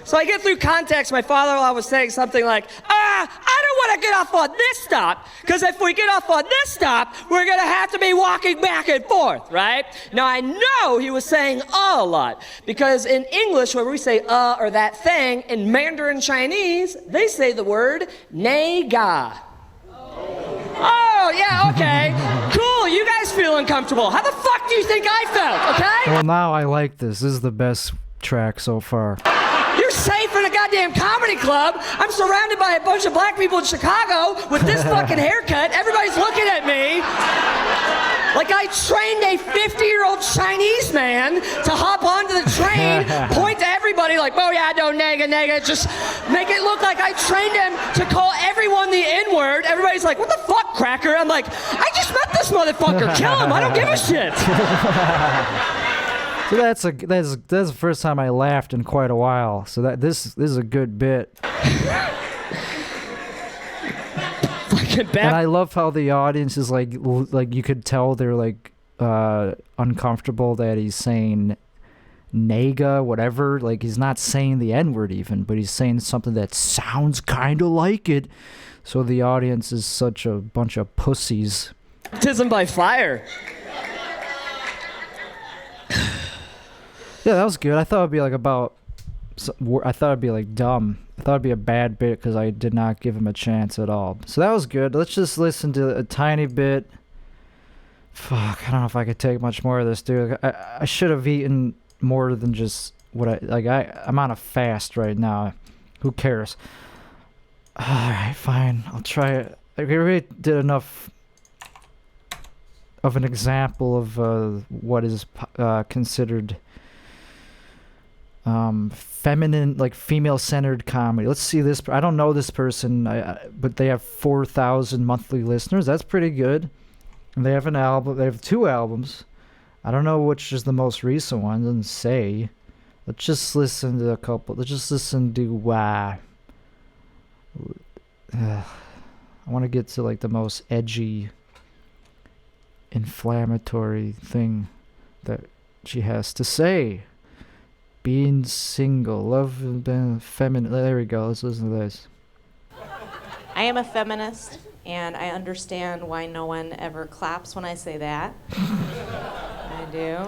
So I get through context, my father-in-law was saying something like, I don't want to get off on this stop, because if we get off on this stop, we're going to have to be walking back and forth, right? Now, I know he was saying a lot, because in English, where we say or that thing, in Mandarin Chinese, they say the word ne ga. Oh, yeah, okay. Cool, you guys feel uncomfortable. How the fuck do you think I felt, okay? Well, now I like this. This is the best track so far. You're safe in a goddamn comedy club. I'm surrounded by a bunch of black people in Chicago with this fucking haircut. Everybody's looking at me like I trained a 50-year-old Chinese man to hop onto the train, point to everybody like, oh yeah, no, nega, just make it look like I trained him to call everyone the N-word. Everybody's like, what the fuck, cracker? I'm like, I just met this motherfucker. Kill him. I don't give a shit. So that's the first time I laughed in quite a while. So this is a good bit. And I love how the audience is like you could tell they're like uncomfortable that he's saying nega, whatever. Like he's not saying the N-word even, but he's saying something that sounds kind of like it. So the audience is such a bunch of pussies. Baptism by fire. Yeah, that was good. I thought it'd be like I thought it'd be like dumb. I thought it'd be a bad bit because I did not give him a chance at all. So that was good. Let's just listen to a tiny bit. Fuck, I don't know if I could take much more of this, dude. I should have eaten more than just what I'm on a fast right now. Who cares? Alright, fine. I'll try it. I already did enough of an example of what is considered feminine, like female-centered comedy. Let's see this. I don't know this person, but they have 4,000 monthly listeners. That's pretty good. And they have an album. They have 2 albums. I don't know which is the most recent one. It doesn't say. Let's just listen to a couple. Let's just listen to I want to get to like the most edgy, inflammatory thing that she has to say. Being single, love, being feminine. There we go. Let's listen to this. I am a feminist, and I understand why no one ever claps when I say that. I do.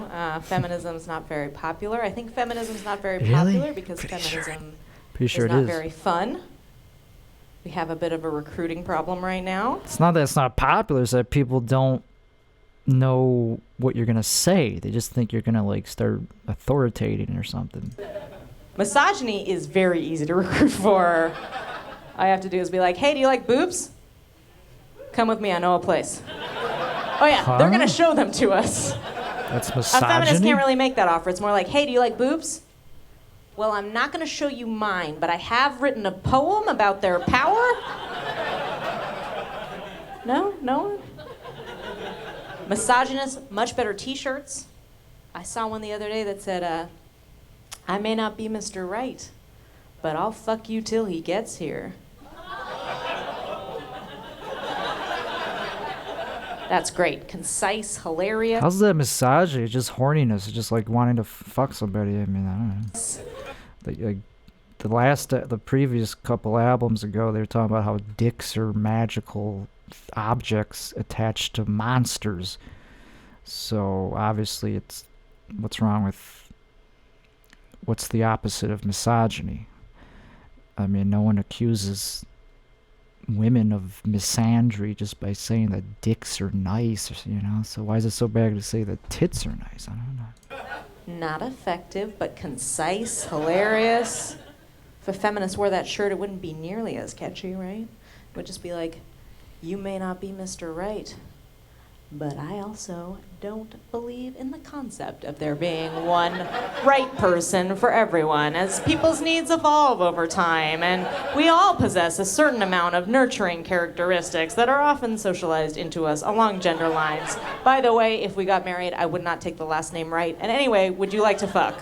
Feminism's not very popular. I think feminism's not very popular because feminism is not very fun. We have a bit of a recruiting problem right now. It's not that it's not popular, it's that people don't know what you're gonna say. They just think you're gonna like start authoritating or something. Misogyny is very easy to recruit for. All I have to do is be like, hey, do you like boobs? Come with me, I know a place. Oh yeah, they're gonna show them to us. That's misogyny? A feminist can't really make that offer. It's more like, hey, do you like boobs? Well, I'm not going to show you mine, but I have written a poem about their power. No? No one? Misogynist, much better t-shirts. I saw one the other day that said, I may not be Mr. Right, but I'll fuck you till he gets here. That's great. Concise, hilarious. How's that misogyny? Just horniness, just like wanting to fuck somebody. I mean, I don't know. The previous couple albums ago, they were talking about how dicks are magical objects attached to monsters. So obviously, it's what's the opposite of misogyny? I mean, no one accuses women of misandry just by saying that dicks are nice, you know? So why is it so bad to say that tits are nice? I don't know. Not effective, but concise, hilarious. If a feminist wore that shirt, it wouldn't be nearly as catchy, right? It would just be like, you may not be Mr. Right, but I also don't believe in the concept of there being one right person for everyone, as people's needs evolve over time, and we all possess a certain amount of nurturing characteristics that are often socialized into us along gender lines. By the way, if we got married, I would not take the last name Right. And anyway, would you like to fuck?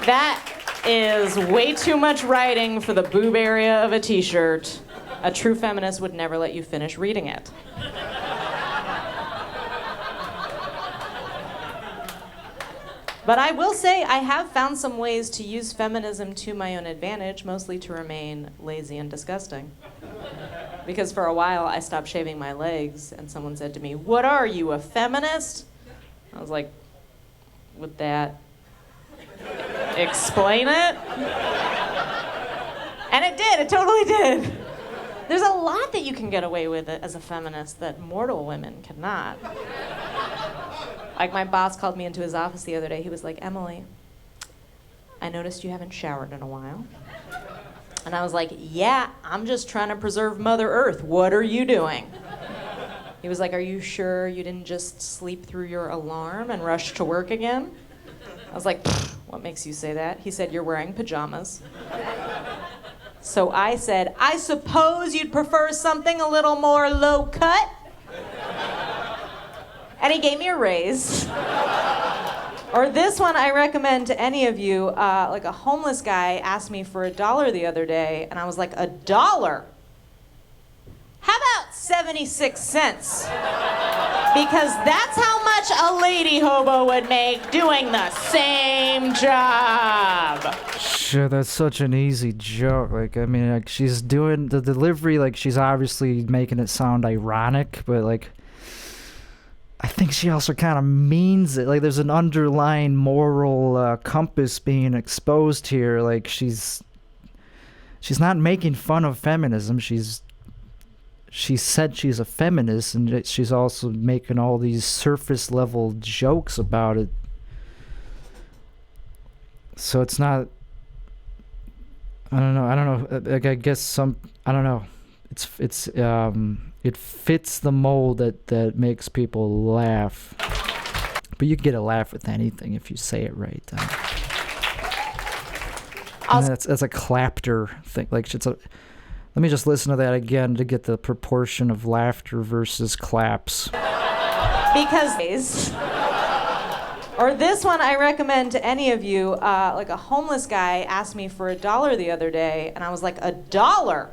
That is way too much writing for the boob area of a t-shirt. A true feminist would never let you finish reading it. But I will say I have found some ways to use feminism to my own advantage, mostly to remain lazy and disgusting. Because for a while I stopped shaving my legs and someone said to me, "What are you, a feminist?" I was like, "Would that explain it?" And it did, it totally did. There's a lot that you can get away with as a feminist that mortal women cannot. Like my boss called me into his office the other day. He was like, "Emily, I noticed you haven't showered in a while." And I was like, "Yeah, I'm just trying to preserve Mother Earth. What are you doing?" He was like, "Are you sure you didn't just sleep through your alarm and rush to work again?" I was like, "What makes you say that?" He said, "You're wearing pajamas." So I said, "I suppose you'd prefer something a little more low cut?" And he gave me a raise. Or this one I recommend to any of you. Like a homeless guy asked me for $1 the other day, and I was like, $1? How about 76 cents? Because that's how much a lady hobo would make doing the same job. Shit, that's such an easy joke. Like, I mean, like, she's doing the delivery, like, she's obviously making it sound ironic, but, like, I think she also kind of means it. Like, there's an underlying moral compass being exposed here. Like, she's not making fun of feminism. She said she's a feminist, and she's also making all these surface level jokes about it. So it's not. I don't know. Like, I guess I don't know. It fits the mold that makes people laugh. But you can get a laugh with anything if you say it right. That's a clapter thing. Like, let me just listen to that again to get the proportion of laughter versus claps. Because, or this one I recommend to any of you. Like a homeless guy asked me for $1 the other day, and I was like, $1?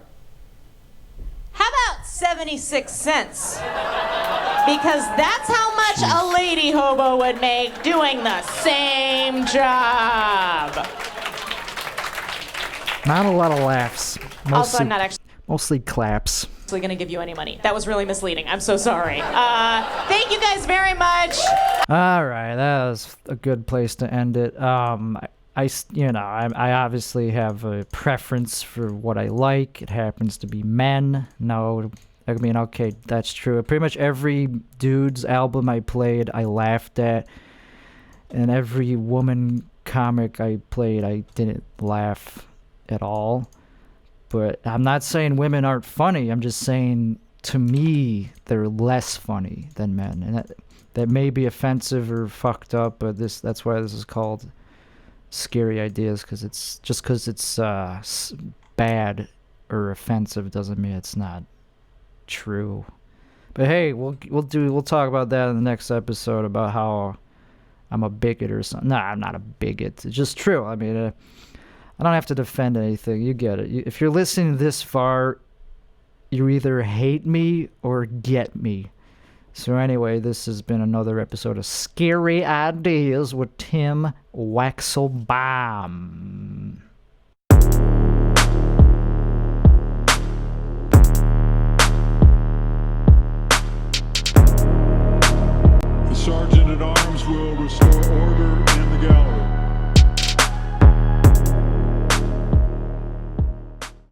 How about 76 cents? Because that's how much a lady hobo would make doing the same job. Not a lot of laughs. Also, I'm not actually mostly claps. Going to give you any money. That was really misleading. I'm so sorry. Thank you guys very much. All right, that was a good place to end it. I obviously have a preference for what I like. It happens to be men. No, I mean, okay, that's true. Pretty much every dude's album I played, I laughed at. And every woman comic I played, I didn't laugh at all. But I'm not saying women aren't funny. I'm just saying to me, they're less funny than men. And that may be offensive or fucked up, but that's why this is called Scary Ideas, because it's bad or offensive doesn't mean it's not true. But hey, we'll talk about that in the next episode about how I'm a bigot or something. No, I'm not a bigot. It's just true. I mean, I don't have to defend anything. You get it. If you're listening this far, you either hate me or get me. So anyway, this has been another episode of Scary Ideas with Tim Waxelbaum. The Sergeant at Arms will restore order in the gallery.